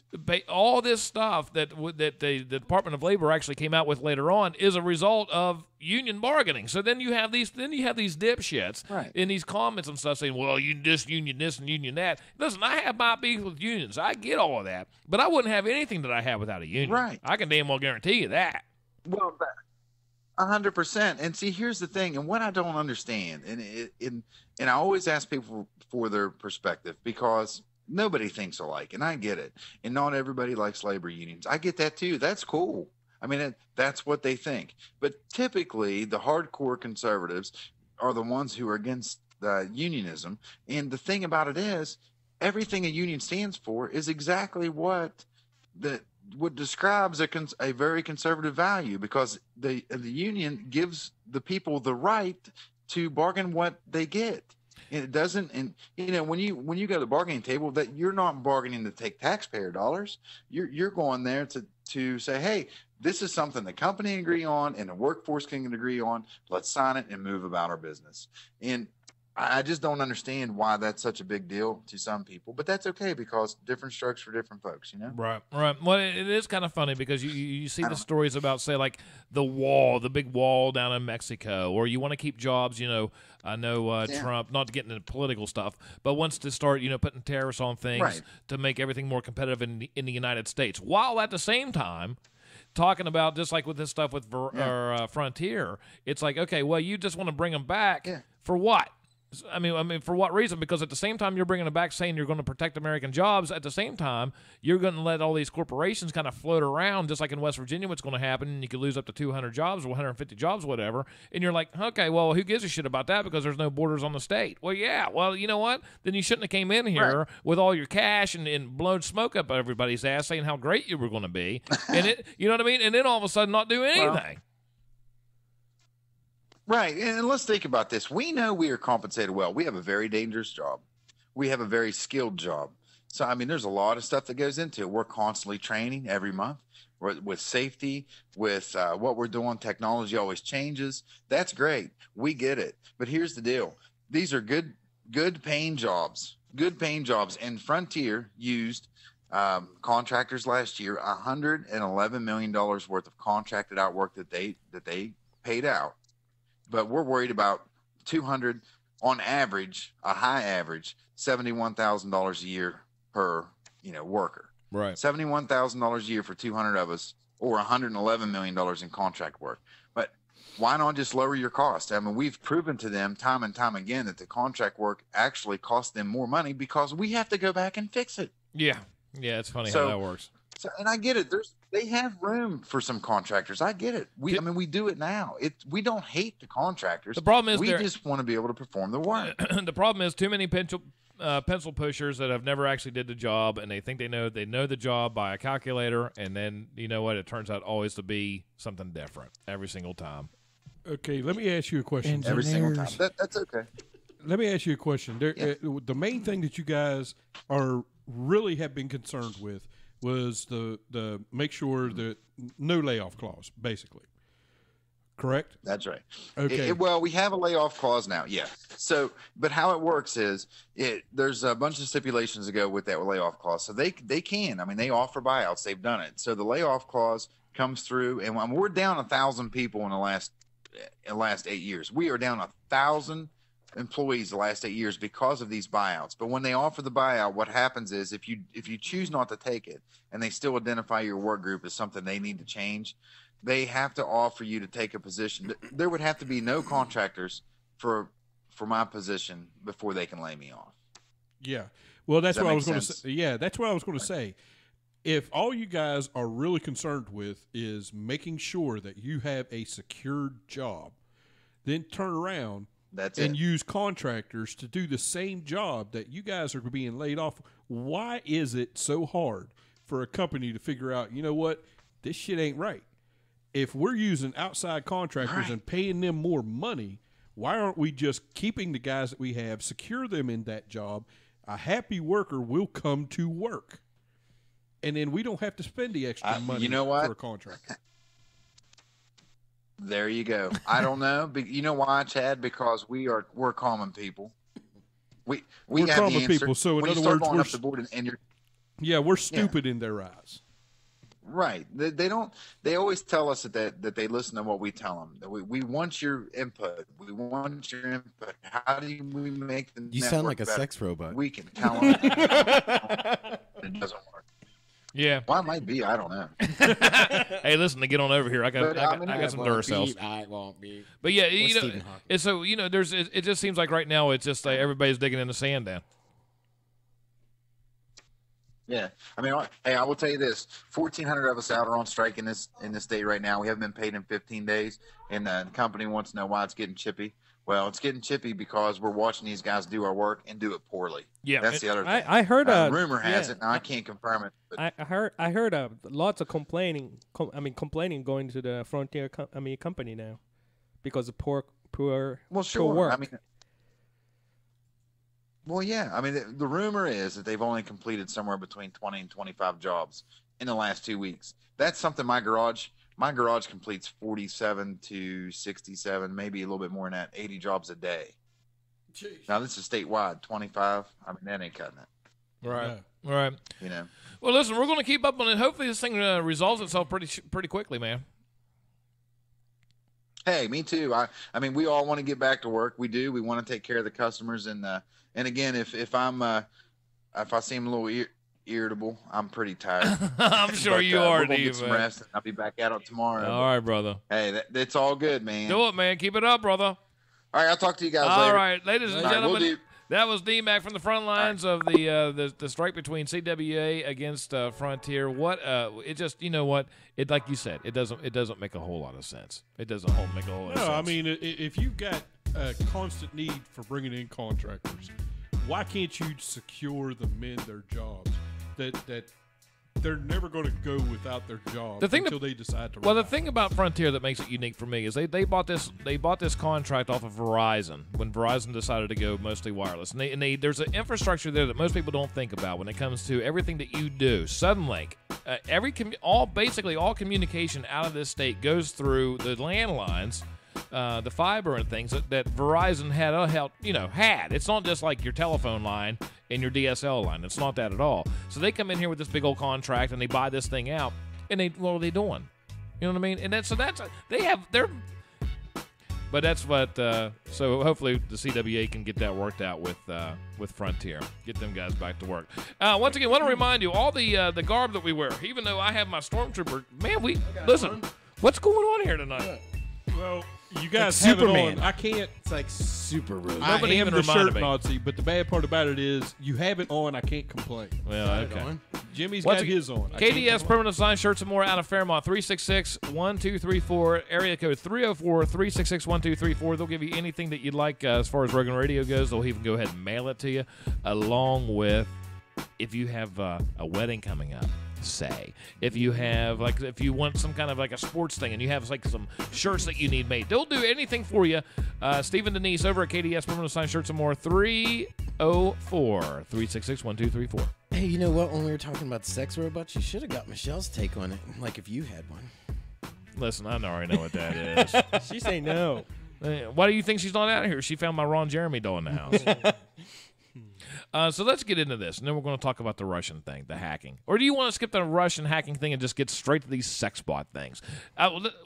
all this stuff that the Department of Labor actually came out with later on is a result of union bargaining. So then you have these dipshits in these comments and stuff saying, well, you just union this and union that. Listen, I have my beef with unions. I get all of that, but I wouldn't have anything that I have without a union. Right. I can damn well guarantee you that. Well, 100%. And see, here's the thing, and what I don't understand, and I always ask people for their perspective, because nobody thinks alike, and I get it. And not everybody likes labor unions. I get that too. That's cool. I mean, that's what they think. But typically, the hardcore conservatives are the ones who are against unionism. And the thing about it is, everything a union stands for is exactly what describes a very conservative value, because the union gives the people the right to bargain what they get. And it doesn't, and when you go to the bargaining table, that you're not bargaining to take taxpayer dollars. You're going there to say, hey, this is something the company can agree on and the workforce can agree on. Let's sign it and move about our business. And I just don't understand why that's such a big deal to some people, but that's okay because different strokes for different folks, you know? Right. Well, it is kind of funny because you see the stories about, say, like the big wall down in Mexico, or you want to keep jobs, I know Trump, not to get into political stuff, but wants to start, putting tariffs on things to make everything more competitive in the United States, while at the same time talking about, just like with this stuff with Frontier, it's like, okay, well, you just want to bring them back for what? I mean, for what reason? Because at the same time you're bringing it back, saying you're going to protect American jobs, at the same time you're going to let all these corporations kind of float around, just like in West Virginia, what's going to happen, and you could lose up to 200 jobs or 150 jobs, whatever. And you're like, okay, well, who gives a shit about that? Because there's no borders on the state. Well, yeah. Well, you know what? Then you shouldn't have came in here with all your cash and blown smoke up everybody's ass, saying how great you were going to be, and you know what I mean? And then all of a sudden not do anything. Right, and let's think about this. We know we are compensated well. We have a very dangerous job. We have a very skilled job. So, I mean, there's a lot of stuff that goes into it. We're constantly training every month with safety, with what we're doing. Technology always changes. That's great. We get it. But here's the deal. These are good paying jobs. Good paying jobs. And Frontier used contractors last year, $111 million worth of contracted out work that they paid out. But we're worried about 200 on average, a high average, $71,000 a year per worker. Right. $71,000 a year for 200 of us, or $111 million in contract work. But why not just lower your cost? I mean, we've proven to them time and time again that the contract work actually costs them more money because we have to go back and fix it. Yeah. Yeah, it's funny how that works. So, and I get it. They have room for some contractors. I get it. We do it now. We don't hate the contractors. The problem is we just want to be able to perform the work. The problem is too many pencil pushers that have never actually did the job, and they think they know the job by a calculator, and then you know what? It turns out always to be something different every single time. Okay, let me ask you a question. Every single time. That's okay. Let me ask you a question. The main thing that you guys really have been concerned with was the make sure that no layoff clause, basically. Correct? That's right. Okay. Well, we have a layoff clause now, yeah. So, but how it works is there's a bunch of stipulations to go with that layoff clause. So they can. I mean, they offer buyouts. They've done it. So the layoff clause comes through, and we're down 1,000 people in the last 8 years. We are down 1,000 employees the last 8 years because of these buyouts. But when they offer the buyout, what happens is if you choose not to take it and they still identify your work group as something they need to change, they have to offer you to take a position. There would have to be no contractors for my position before they can lay me off. Yeah. Well, that's what I was going to say. Yeah, that's what I was going to say. If all you guys are really concerned with is making sure that you have a secured job, then turn around and use contractors to do the same job that you guys are being laid off. Why is it so hard for a company to figure out, you know what, this shit ain't right? If we're using outside contractors and paying them more money, why aren't we just keeping the guys that we have, secure them in that job? A happy worker will come to work. And then we don't have to spend the extra money for a contractor. There you go. I don't know, but you know why, Chad? Because we're common people. We're have common the answer. people. So in when other you start words, going up the board and you're we're stupid in their eyes. Right. They don't. They always tell us that they listen to what we tell them. That we want your input. We want your input. How do we make the You sound like a sex robot. We can tell them. It doesn't work. Yeah. Well, it might be. I don't know. Hey, listen, to get on over here. I got some Duracells. I won't be. But yeah, and so it just seems like right now it's just like everybody's digging in the sand down. Yeah, I mean, hey, I will tell you this: 1,400 of us out are on strike in this state right now. We haven't been paid in 15 days, and the company wants to know why it's getting chippy. Well, it's getting chippy because we're watching these guys do our work and do it poorly. Yeah, that's the other thing. I heard rumor has it. Now I can't confirm it. But I heard lots of complaining going to the Frontier company now because of poor work. I mean. Well, yeah. I mean, the rumor is that they've only completed somewhere between 20 and 25 jobs in the last 2 weeks. That's something my garage completes 47 to 67, maybe a little bit more than that, 80 jobs a day. Now this is statewide, 25. I mean, that ain't cutting it. Right. Right. You know. Well, listen, we're going to keep up on it. Hopefully, this thing resolves itself pretty quickly, man. Hey, me too. I mean, we all want to get back to work. We do. We want to take care of the customers, and again, if I seem a little irritable, I'm pretty tired. I'm sure you are, we'll Dave. Get some rest. And I'll be back at it tomorrow. All right, brother. Hey, that's all good, man. Do it, man. Keep it up, brother. All right, I'll talk to you guys later. All right, ladies and gentlemen. We'll that was D-Mac from the front lines of the strike between CWA against Frontier. What it just, you know what, it, like you said, it doesn't make a whole lot of sense. It doesn't make a whole lot of sense. No, I mean, if you've got a constant need for bringing in contractors, why can't you secure the men their jobs? That they're never going to go without their job until they decide to. Well, the thing about Frontier that makes it unique for me is they bought this contract off of Verizon when Verizon decided to go mostly wireless, and there's an infrastructure there that most people don't think about when it comes to everything that you do. Suddenlink, basically all communication out of this state goes through the landlines. The fiber and things that Verizon had. It's not just like your telephone line and your DSL line. It's not that at all. So they come in here with this big old contract and they buy this thing out, and what are they doing? You know what I mean? And but that's what. So hopefully the CWA can get that worked out with Frontier. Get them guys back to work. Once again, want to remind you all the garb that we wear. Even though I have my stormtrooper, man, listen. What's going on here tonight? Well, you guys have Superman. it on. I can't. It's like super rude. I Nobody am even the reminded shirt me. Nazi, but the bad part about it is you have it on. I can't complain. Well, okay. Jimmy's Once got again, his on. KDS Permanent Sign Shirts and More out of Fairmont, 366-1234, area code 304-366-1234. They'll give you anything that you'd like as far as Rogan Radio goes. They'll even go ahead and mail it to you, along with if you have a wedding coming up. If you have if you want some kind of like a sports thing and you have like some shirts that you need made, they'll do anything for you. Stephen Denise over at KDS Permanent Sign Shirts and More, 304-366-1234. Hey, you know what? When we were talking about sex robots, you should have got Michelle's take on it. Like if you had one. Listen, I already know what that is. She say no. Why do you think she's not out here? She found my Ron Jeremy doll in the house. So let's get into this, and then we're going to talk about the Russian thing, the hacking. Or do you want to skip the Russian hacking thing and just get straight to these sex bot things?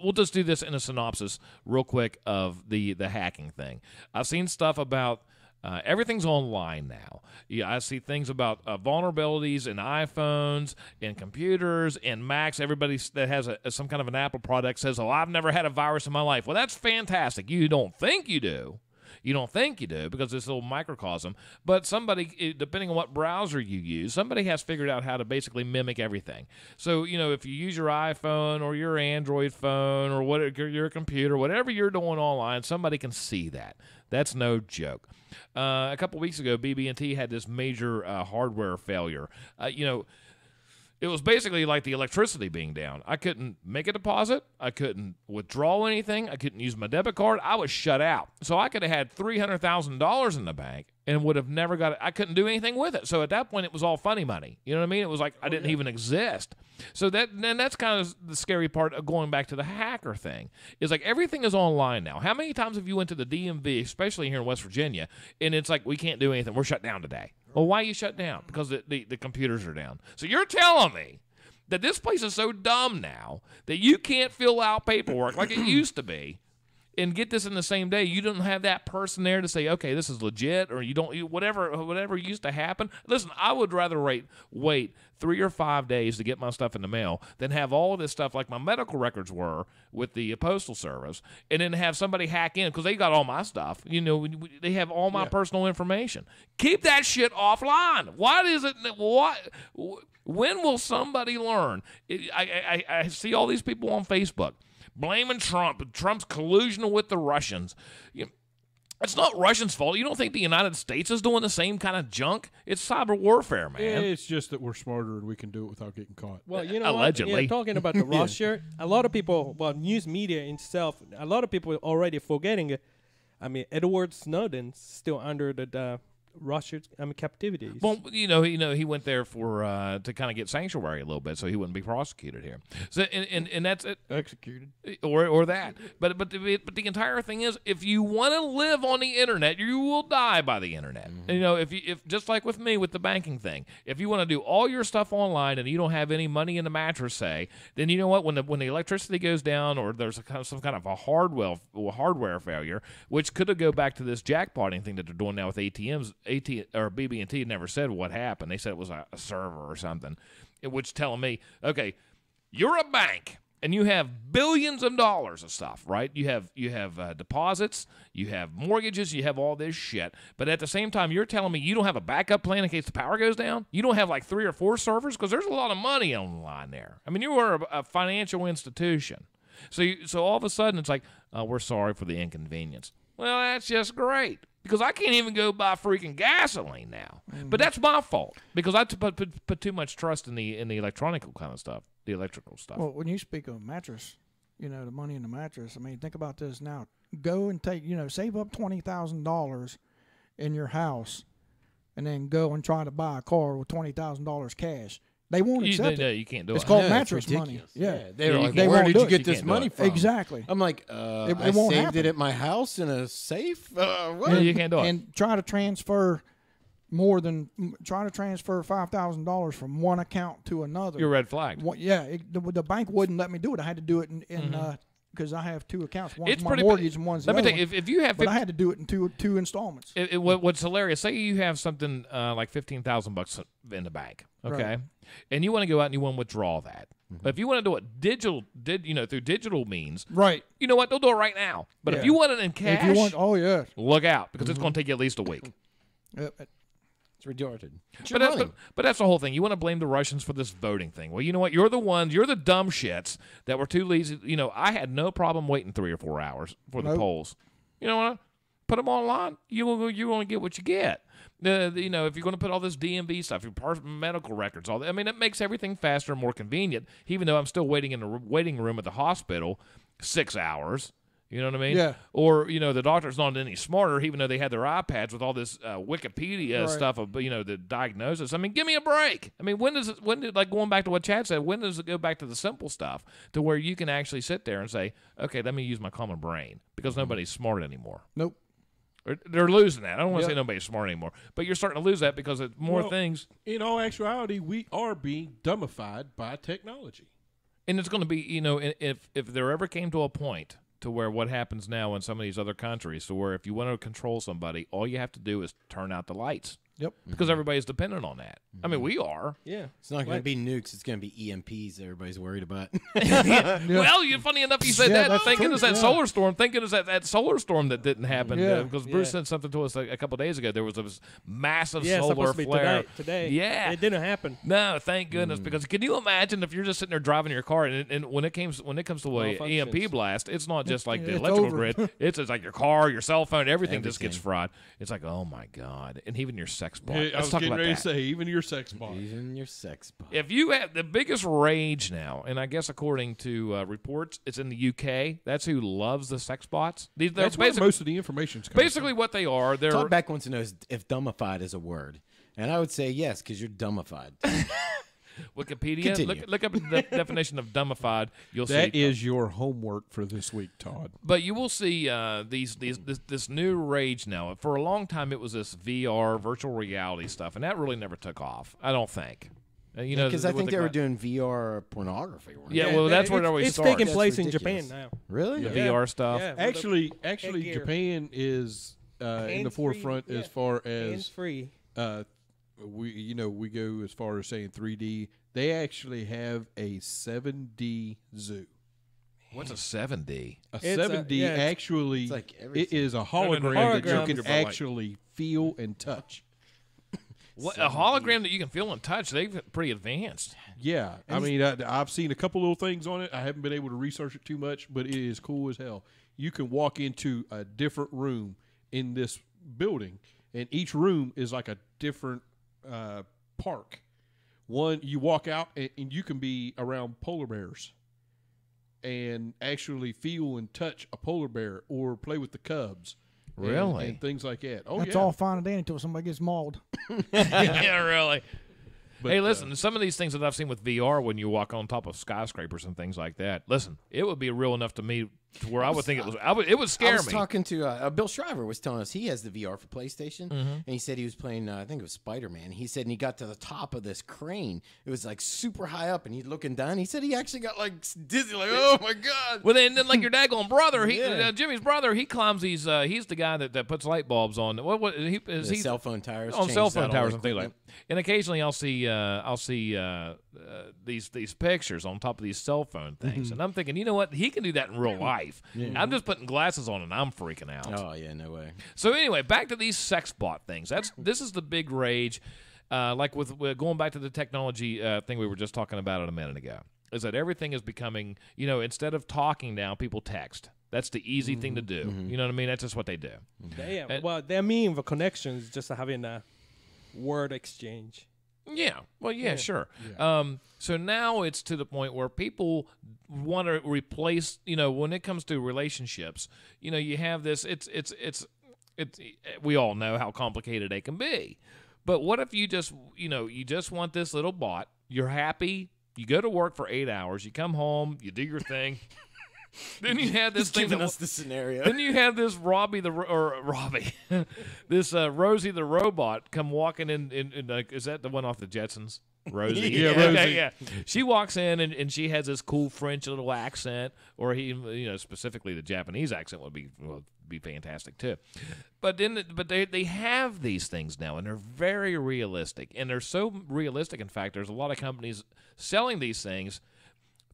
We'll just do this in a synopsis real quick of the hacking thing. I've seen stuff about everything's online now. Yeah, I see things about vulnerabilities in iPhones, in computers, in Macs. Everybody that has some kind of an Apple product says, "Oh, I've never had a virus in my life." Well, that's fantastic. You don't think you do. You don't think you do because it's a little microcosm. But somebody, depending on what browser you use, somebody has figured out how to basically mimic everything. So, if you use your iPhone or your Android phone or your computer, whatever you're doing online, somebody can see that. That's no joke. A couple weeks ago, BB&T had this major hardware failure. It was basically like the electricity being down. I couldn't make a deposit. I couldn't withdraw anything. I couldn't use my debit card. I was shut out. So I could have had $300,000 in the bank and would have never got it. I couldn't do anything with it. So at that point, it was all funny money. You know what I mean? It was like I didn't even exist. So that's kind of the scary part of going back to the hacker thing. Is like everything is online now. How many times have you went to the DMV, especially here in West Virginia, and it's like we can't do anything. We're shut down today. Well, why are you shut down? Because the computers are down. So you're telling me that this place is so dumb now that you can't fill out paperwork like it used to be and get this in the same day. You don't have that person there to say, okay, this is legit, or whatever used to happen. Listen, I would rather wait 3 or 5 days to get my stuff in the mail than have all of this stuff like my medical records were with the Postal Service, and then have somebody hack in because they got all my stuff. They have all my personal information. Keep that shit offline. Why is it? When will somebody learn? I see all these people on Facebook blaming Trump's collusion with the Russians. It's not Russians' fault. You don't think the United States is doing the same kind of junk? It's cyber warfare, man. Yeah, it's just that we're smarter and we can do it without getting caught. Well, allegedly. What? Yeah, talking about the Russia, a lot of people, news media itself, a lot of people already forgetting it. I mean, Edward Snowden's still under the captivities. Well, he went there for to kind of get sanctuary a little bit, so he wouldn't be prosecuted here. So, and that's it. Executed, or that. But the entire thing is, if you want to live on the internet, you will die by the internet. And, if just like with me with the banking thing, if you want to do all your stuff online and you don't have any money in the mattress, say, then you know what? When the electricity goes down, or there's some kind of a hardware failure, which could go back to this jackpotting thing that they're doing now with ATMs. Or BB&T never said what happened. They said it was a server or something, which telling me, okay, you're a bank and you have billions of dollars of stuff, right? You have deposits, you have mortgages, you have all this shit. But at the same time, you're telling me you don't have a backup plan in case the power goes down? You don't have like 3 or 4 servers? Because there's a lot of money on the line there. I mean, you are a financial institution. So all of a sudden, it's like, we're sorry for the inconvenience. Well, that's just great. Because I can't even go buy freaking gasoline now. But that's my fault. Because I put too much trust in the electronic kind of stuff, the electrical stuff. Well, when you speak of mattress, the money in the mattress, I mean, think about this now. Go and take, save up $20,000 in your house and then go and try to buy a car with $20,000 cash. They won't accept it. You can't do it's it. called mattress money. Yeah. They're like, they where won't did do you it. get this money from? Exactly. I'm like, I won't saved happen. it at my house in a safe. What? You can't do it. And try to transfer $5,000 from one account to another. You're red flagged. The bank wouldn't let me do it. I had to do it in because I have 2 accounts. One's It's my pretty mortgage and one's the Let me other tell you, one. if you have, But I had to do it in two installments. What's hilarious? Say you have something like $15,000 in the bank, okay, Right. and you want to go out and you want to withdraw that. But if you want to do it through digital means, Right. you know what? They'll do it right now. But if you want it in cash, If you want, oh yeah, look out because it's going to take you at least a week. It's retarded. But that's the whole thing. You want to blame the Russians for this voting thing. Well, you know what? You're the dumb shits that were too lazy. I had no problem waiting 3 or 4 hours for the polls. You know what? Put them online. You're going to get what you get. If you're going to put all this DMV stuff, your medical records, all that, I mean, it makes everything faster and more convenient, even though I'm still waiting in the waiting room at the hospital 6 hours. You know what I mean? Yeah. Or, the doctor's not any smarter, even though they had their iPads with all this Wikipedia stuff of, the diagnosis. I mean, give me a break. I mean, like going back to what Chad said, when does it go back to the simple stuff to where you can actually sit there and say, okay, let me use my common brain because nobody's smart anymore. Nope. They're losing that. I don't want to say nobody's smart anymore, but you're starting to lose that because it's more things. In all actuality, we are being dumbified by technology. And it's going to be, if there ever came to a point to where what happens now in some of these other countries, to where if you want to control somebody, all you have to do is turn out the lights. Yep. Because everybody's dependent on that. I mean, we are. Yeah. It's not going to be nukes. It's going to be EMPs that everybody's worried about. Well, funny enough, you said that. that's Thank true. goodness that solar storm. Thank goodness that solar storm that didn't happen. Yeah. Because Bruce sent something to us a couple of days ago. There was a massive Yeah, solar supposed to be flare. today. Yeah. It didn't happen. No, thank goodness. Because can you imagine if you're just sitting there driving your car and when it comes to a EMP Malfunctions. blast, it's not just like the It's electrical over. grid. It's like your car, your cell phone, everything just gets fried. It's like, oh my God. And even your sex bot. I Let's was talk getting about ready that. to say, even your sex bot. Even your sex bot. If you have the biggest rage now, and I guess according to reports, it's in the UK. That's who loves the sex bots. That's where most of the information's coming basically what they are. They're Talkback wants to know if dumbified is a word. And I would say yes, because you're dumbified. Wikipedia. Continue. Look up the definition of dumbified. You'll see That is your homework for this week, Todd. But you will see this new rage now. For a long time, it was this VR, virtual reality stuff, and that really never took off. I don't think. Because I think they were doing VR pornography. weren't Yeah, they? well, that's where it always It's starts. taking place That's in Japan ridiculous. now. Really? The Yeah. VR stuff. Yeah, Actually, headgear. Japan is in the Hands-free, forefront as far as hands-free. we go as far as saying 3D. They actually have a 7D zoo. What's a 7D? A It's 7D actually it's like it everything. is a hologram that Hologram. you can actually feel and touch. What, a hologram that you can feel and touch? They've pretty advanced. Yeah, I mean, I've seen a couple little things on it. I haven't been able to research it too much, but it is cool as hell. You can walk into a different room in this building, and each room is like a different park. One, you walk out, and you can be around polar bears and actually feel and touch a polar bear or play with the cubs. Really? and things like that. Oh, That's yeah. all fine and dandy until somebody gets mauled. Yeah, really. But, hey, listen, some of these things that I've seen with VR when you walk on top of skyscrapers and things like that, listen, it would be real enough to me to where I would think it was. It would scare I was me. talking to Bill Shriver was telling us he has the VR for PlayStation, and he said he was playing. I think it was Spider-Man. He said, and he got to the top of this crane. It was like super high up, and he's looking down. He said he actually got like dizzy, like, oh my god. Well, then like your daggone brother, Yeah. Jimmy's brother, he climbs these. He's the guy that puts light bulbs on. What he is The he cell phone tires on cell changes phone out all towers the and things like. equipment. And occasionally I'll see these pictures on top of these cell phone things, and I'm thinking, you know what? He can do that in real life. I'm just putting glasses on and I'm freaking out. Oh yeah, no way. So anyway, back to these sex bot things. This is the big rage. Like with going back to the technology thing we were just talking about a minute ago, is that everything is becoming, instead of talking now, people text. That's the easy thing to do. You know what I mean? That's just what they do. Their mean of a connection is just having a word exchange. Yeah. Well, yeah, sure. Yeah. So now it's to the point where people want to replace, when it comes to relationships, you have this, it's we all know how complicated they can be. But what if you just want this little bot, you're happy, you go to work for 8 hours, you come home, you do your thing. Then you had this thing giving us the scenario. Then you have this Robbie, this Rosie the robot come walking in like, is that the one off the Jetsons? Rosie. Yeah, Rosie. Yeah. She walks in and she has this cool French little accent, or specifically the Japanese accent would be fantastic too. But they have these things now, and they're very realistic, and they're so realistic. In fact, there's a lot of companies selling these things.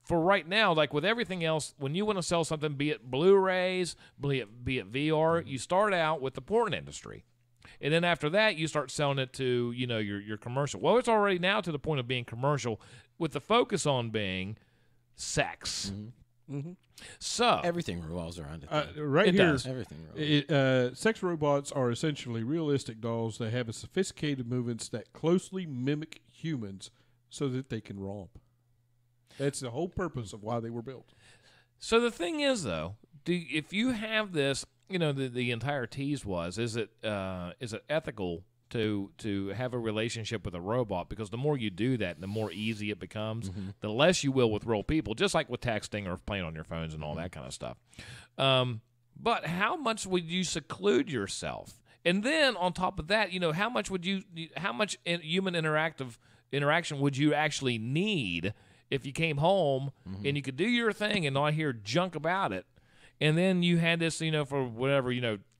For right now, like with everything else, when you want to sell something, be it Blu-rays, be it VR, you start out with the porn industry. And then after that, you start selling it to, your commercial. Well, it's already now to the point of being commercial with the focus on being sex. So Everything revolves around it. Right It here, does. Everything revolves. sex robots are essentially realistic dolls that have a sophisticated movements that closely mimic humans so that they can romp. That's the whole purpose of why they were built. So the thing is, though, if you have this, the entire tease is it ethical to have a relationship with a robot? Because the more you do that, the more easy it becomes. The less you will with real people, just like with texting or playing on your phones and all that kind of stuff. But how much would you seclude yourself? And then on top of that, how much human interaction would you actually need if you came home and you could do your thing and not hear junk about it, and then you had this, for whatever,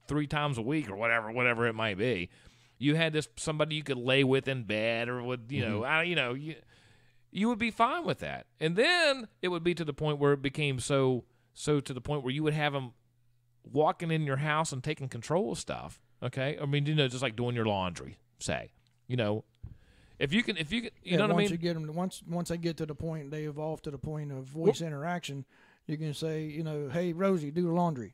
3 times a week or whatever it might be, you had this somebody you could lay with in bed or would, you would be fine with that. And then it would be to the point where it became so to the point where you would have them walking in your house and taking control of stuff. Okay, I mean, just like doing your laundry, say, If you can, you know what I mean? You get them, once they get to the point, they evolve to the point of voice interaction. You can say, hey, Rosie, do the laundry.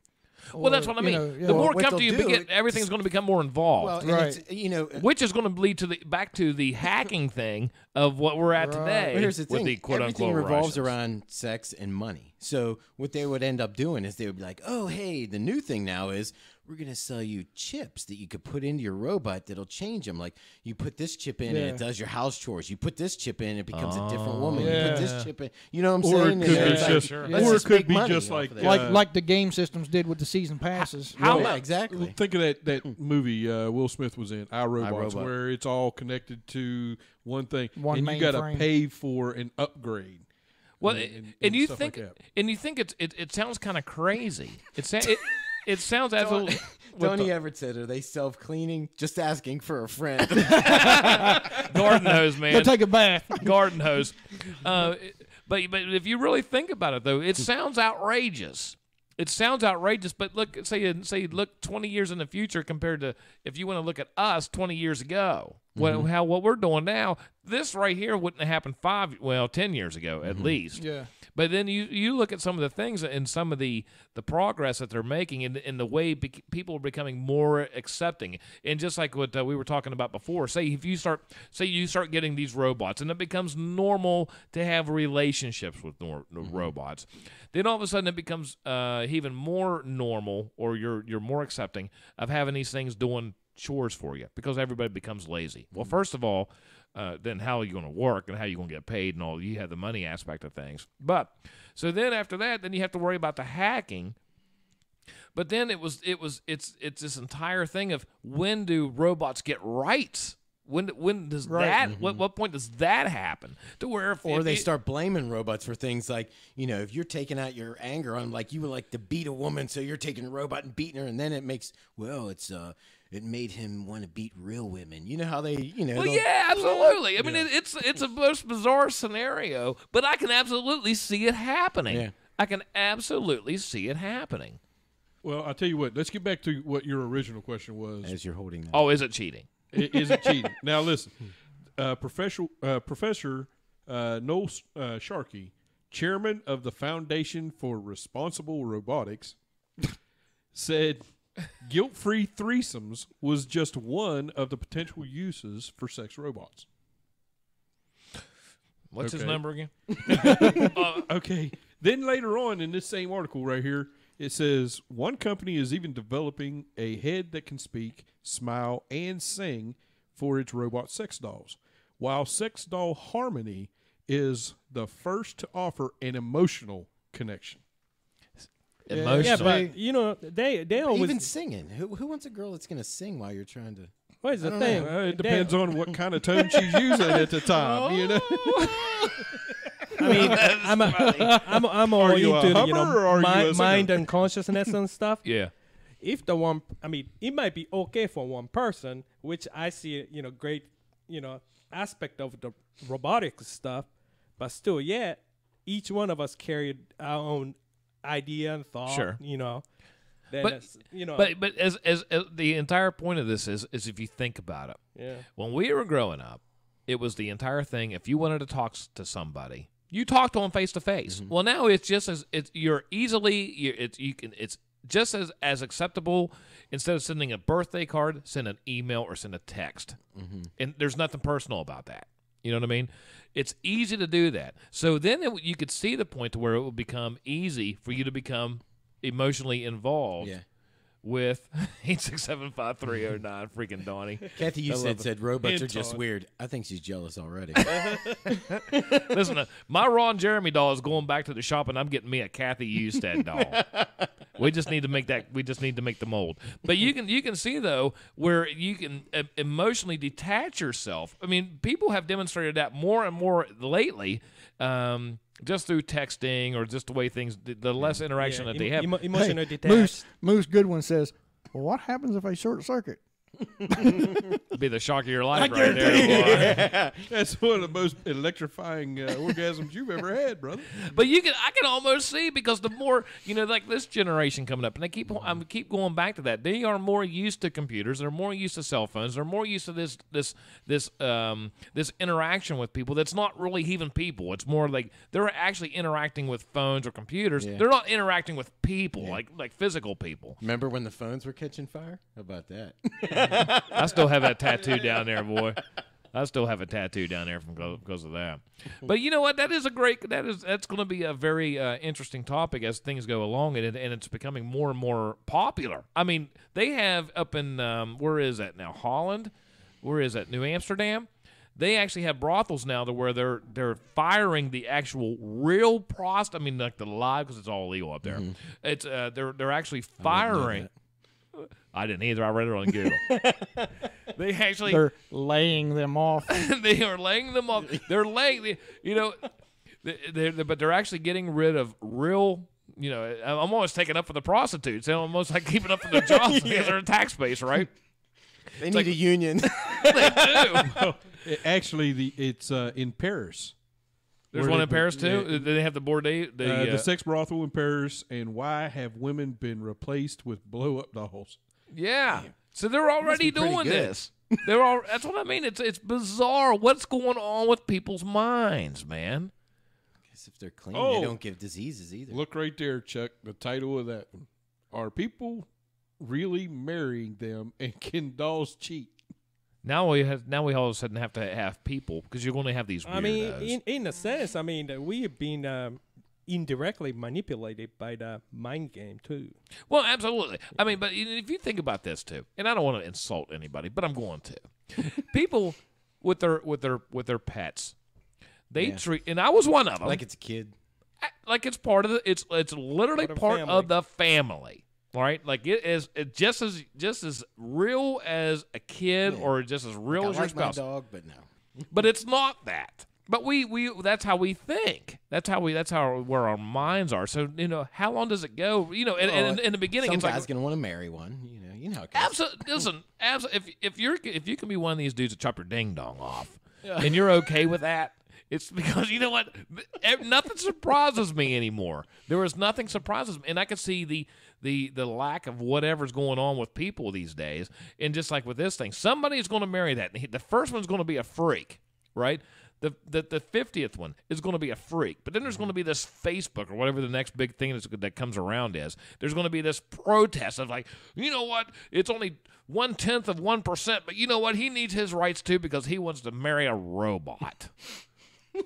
Well, that's what I mean. The more comfortable you get, everything's going to become more involved. Well, right. Which is going to lead to back to the hacking thing of what we're at today. But here's the with thing: the quote everything unquote revolves Russians. around sex and money. So what they would end up doing is they would be like, "Oh, hey, the new thing now is we're going to sell you chips that you could put into your robot that'll change them. Like you put this chip in and it does your house chores. You put this chip in, it becomes a different woman. You put this chip in, you know what I'm saying? Or it could be just like the game systems did with the season passes. Exactly. Think of that movie Will Smith was in, iRobot, where it's all connected to one thing, and you got to pay for an upgrade. Well, and you think it sounds kind of crazy. It sounds absolutely. Tony Everett said, "Are they self-cleaning? Just asking for a friend." Garden hose, man. Go take a bath. Garden hose. But if you really think about it, though, it sounds outrageous. It sounds outrageous. But look 20 years in the future compared to if you want to look at us 20 years ago. what we're doing now, this right here wouldn't have happened 10 years ago at least. Yeah. But then you look at some of the things and some of the progress that they're making in the way people are becoming more accepting. And just like what we were talking about before, say you start getting these robots and it becomes normal to have relationships with robots, then all of a sudden it becomes even more normal, or you're more accepting of having these things doing chores for you, because everybody becomes lazy. Well, first of all, then how are you going to work and how are you going to get paid and all? You have the money aspect of things. But so then after that, then you have to worry about the hacking. But then it's this entire thing of, when do robots get rights? When does that? What point does that happen? To where or they start blaming robots for things like, if you're taking out your anger on, like, you would like to beat a woman, so you're taking a robot and beating her, and then it makes it made him want to beat real women. You know how they, Well, yeah, absolutely. I mean, it's a most bizarre scenario, but I can absolutely see it happening. Yeah. I can absolutely see it happening. Well, I'll tell you what. Let's get back to what your original question was. As you're holding that. Oh, is it cheating? Is it cheating? Now, listen. Professor Noel Sharkey, chairman of the Foundation for Responsible Robotics, said guilt-free threesomes was just one of the potential uses for sex robots. What's his number again? Okay. Then later on in this same article right here, it says one company is even developing a head that can speak, smile, and sing for its robot sex dolls, while Sex Doll Harmony is the first to offer an emotional connection. Emotional. Yeah, but they always even singing. Who wants a girl that's going to sing while you're trying to? What is the thing? It depends on what kind of tone she's using at the time. I mean, I'm all into mind and consciousness and stuff. Yeah. If it might be okay for one person, which I see, great, aspect of the robotic stuff, but still, each one of us carried our own idea and thought. Sure. Then but as the entire point of this is if you think about it. Yeah. When we were growing up, it was the entire thing. If you wanted to talk to somebody, you talked to them face to face. Well, now it's just it's just as acceptable. Instead of sending a birthday card, send an email or send a text. And there's nothing personal about that. You know what I mean? It's easy to do that. So then you could see the point to where it would become easy for you to become emotionally involved with 8675309 freaking Donnie. Kathy, you said robots are just weird. I think she's jealous already. Listen, my Ron Jeremy doll is going back to the shop, and I'm getting me a Kathy Ustad doll. We just need to make that. We just need to make the mold. But you can see though where you can emotionally detach yourself. I mean, people have demonstrated that more and more lately. Just through texting or just the way things, the less interaction that they have. Emotional detached. Moose Goodwin says, well, what happens if I short circuit? Be the shock of your life right there. That's one of the most electrifying orgasms you've ever had, brother. But I can almost see, because the more, like this generation coming up, and I keep going back to that. They are more used to computers. They're more used to cell phones. They're more used to this interaction with people. That's not really even people. It's more like they're actually interacting with phones or computers. Yeah. They're not interacting with people, like physical people. Remember when the phones were catching fire? How about that? I still have that tattoo down there, boy. I still have a tattoo down there because of that. But you know what? That's going to be a very interesting topic as things go along, and it's becoming more and more popular. I mean, they have up in where is that now? Holland? Where is that? New Amsterdam? They actually have brothels now to where they're firing the actual real prostitutes. I mean, like the live, because it's all illegal up there. It's they're actually firing. I didn't either. I read it on Google. They're laying them off. They are laying them off. They're laying, but they're actually getting rid of real. I'm almost taking up for the prostitutes. They're almost like keeping up for their jobs because they're a tax base, right? They need a union. They do. Actually, it's in Paris. There's one in Paris too. They have the Bourdain, the sex brothel in Paris, and why have women been replaced with blow-up dolls? Yeah. So they're already doing this. They're all. That's what I mean. It's bizarre. What's going on with people's minds, man? I guess if they're clean, Oh. they don't give diseases either. Look right there, Chuck. The title of that one. Are people really marrying them, and can dolls cheat? Now we all of a sudden have to have people because you're going to have these weirdos. I mean, in a sense, I mean, we have been indirectly manipulated by the mind game too. Well, absolutely. I mean, but if you think about this too, and I don't want to insult anybody, but I'm going to. People with their pets, they treat, and I was one of them. Like it's a kid. Like it's part of the. It's literally part of the family. Right, like it is just as real as a kid, or just as real as your spouse. My dog, but no. But it's not that. But we that's how we think. That's how where our minds are. So how long does it go? And in the beginning, Some it's guy's like gonna want to marry one. You know how it goes. absolutely. Listen, if you can be one of these dudes that chop your ding dong off, and you're okay with that. It's because you know what? Nothing surprises me anymore. There is nothing surprises me, and I can see the lack of whatever's going on with people these days. And just like with this thing, somebody's going to marry that. The first one's going to be a freak, right? The 50th one is going to be a freak. But then there's going to be this Facebook or whatever the next big thing that comes around is. There's going to be this protest of like, you know what? It's only 0.1%, but you know what? He needs his rights too because he wants to marry a robot.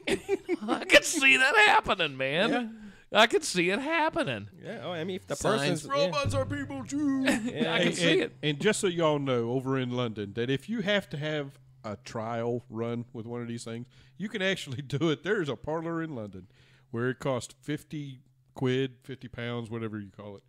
I can see that happening, man. I can see it happening. Yeah, I mean, if the Signs. person's Robots are people too. I can see it. And just so y'all know, over in London, that if you have to have a trial run with one of these things, you can actually do it. There's a parlor in London where it costs 50 quid, 50 pounds, whatever you call it,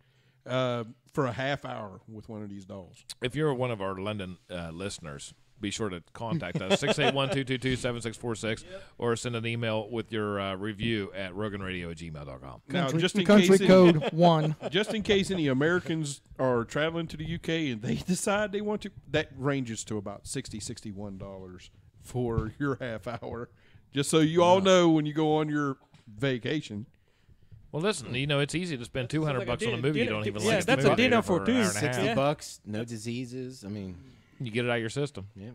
for a half hour with one of these dolls. If you're one of our London listeners, be sure to contact us, 681-222-7646, or send an email with your review at RoganRadio@gmail.com. Now, Country code 1. Just in case any Americans are traveling to the UK and they decide they want to, that ranges to about $61 for your half hour. Just so you all know when you go on your vacation. Well, listen, it's easy to spend $200 like a on a movie you dinner- don't even yeah, like. that's the a movie dinner for for an two. hour and a half. $60, no diseases. I mean, You get it out of your system. yeah.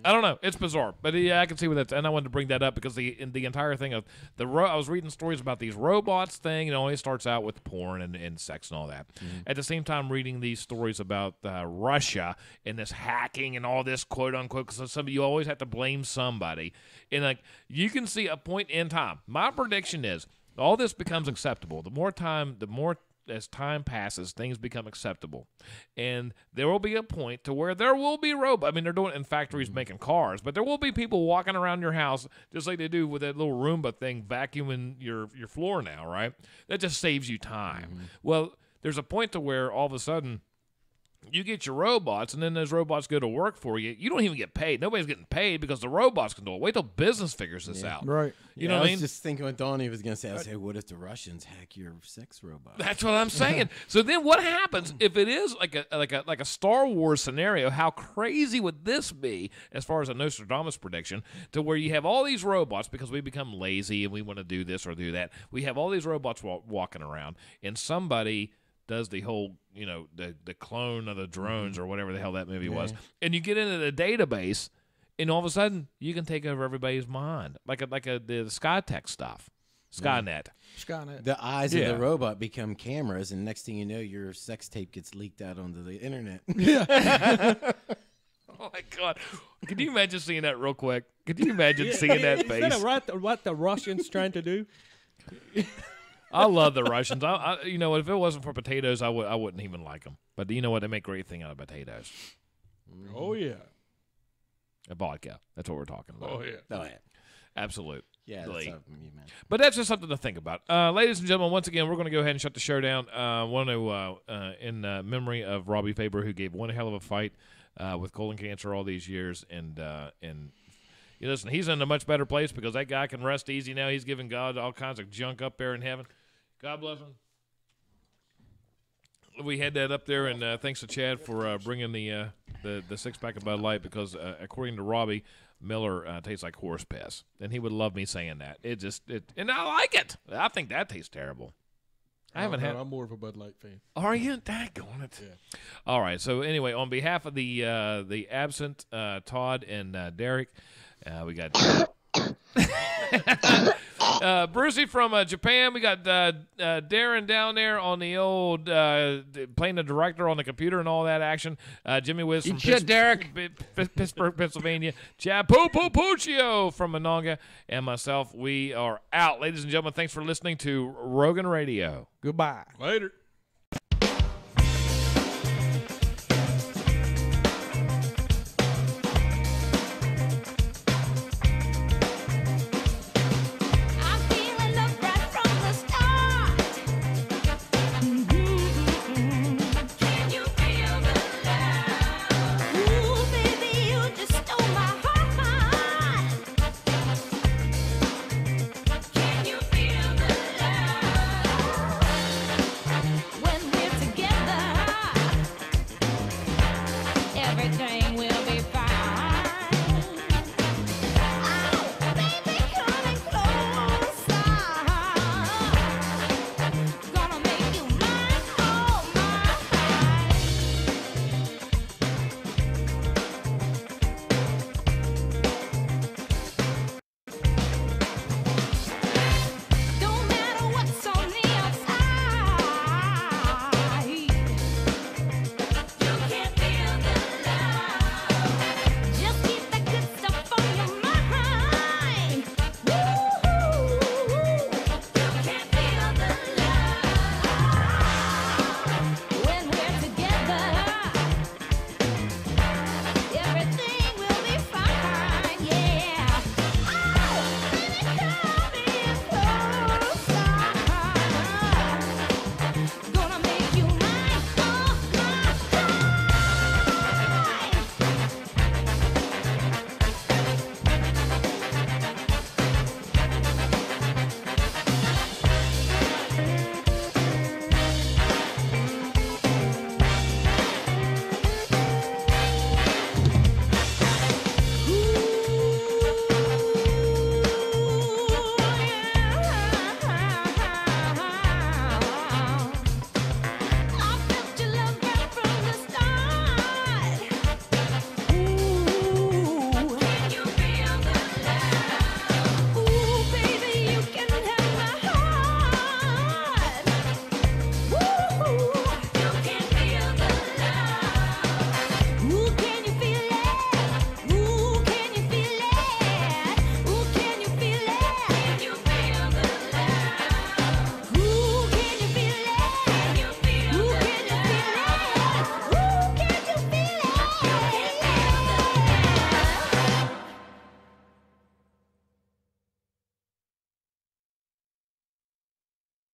I don't know. It's bizarre, but yeah, I can see where that's. And I wanted to bring that up because the entire thing of I was reading stories about these robots thing. It always starts out with porn and sex and all that. At the same time, reading these stories about Russia and this hacking and all this quote unquote. Because you always have to blame somebody, and like you can see a point in time. My prediction is all this becomes acceptable. As time passes, things become acceptable. And there will be a point to where there will be robots. I mean, they're doing it in factories making cars, but there will be people walking around your house just like they do with that little Roomba thing vacuuming your floor now, right? That just saves you time. Well, there's a point to where all of a sudden you get your robots, and then those robots go to work for you. You don't even get paid. Nobody's getting paid because the robots can do it. Wait till business figures this out. Right. You know what I mean? was just thinking what Donnie was going to say. I was like, what if the Russians hack your sex robot? That's what I'm saying. So then what happens if it is like a Star Wars scenario? How crazy would this be as far as a Nostradamus prediction to where you have all these robots because we become lazy and we want to do this or do that. We have all these robots walking around and somebody does the whole, the clone of the drones or whatever the hell that movie was. And you get into the database and all of a sudden you can take over everybody's mind. Like the Skytech stuff. Skynet. Skynet. The eyes of the robot become cameras, and next thing you know, your sex tape gets leaked out onto the internet. Oh my God! Could you imagine seeing that real quick? Could you imagine seeing that face? Is that what the Russians trying to do? I love the Russians. If it wasn't for potatoes, I wouldn't even like them. But you know what? They make great thing out of potatoes. Oh, yeah. A vodka. That's what we're talking about. Oh, yeah. Oh, yeah. Absolute. Yeah, that's something you meant. But that's just something to think about. Ladies and gentlemen, once again, we're going to go ahead and shut the show down. I want to, in memory of Robbie Faber, who gave one hell of a fight with colon cancer all these years. And listen, he's in a much better place because that guy can rest easy now. He's giving God all kinds of junk up there in heaven. God bless him. We had that up there, and thanks to Chad for bringing the 6-pack of Bud Light because, according to Robbie, Miller tastes like horse piss, and he would love me saying that. And I like it. I think that tastes terrible. I haven't had. I'm more of a Bud Light fan. Are you? Daggone it. Yeah. All right. So anyway, on behalf of the absent Todd and Derek, we got Brucey from Japan. We got Darren down there on the old playing the director on the computer and all that action. Jimmy Wiz from Pittsburgh, Pennsylvania. Chad Puccio from Monongah, and myself. We are out, ladies and gentlemen. Thanks for listening to Rogan Radio. Goodbye. Later.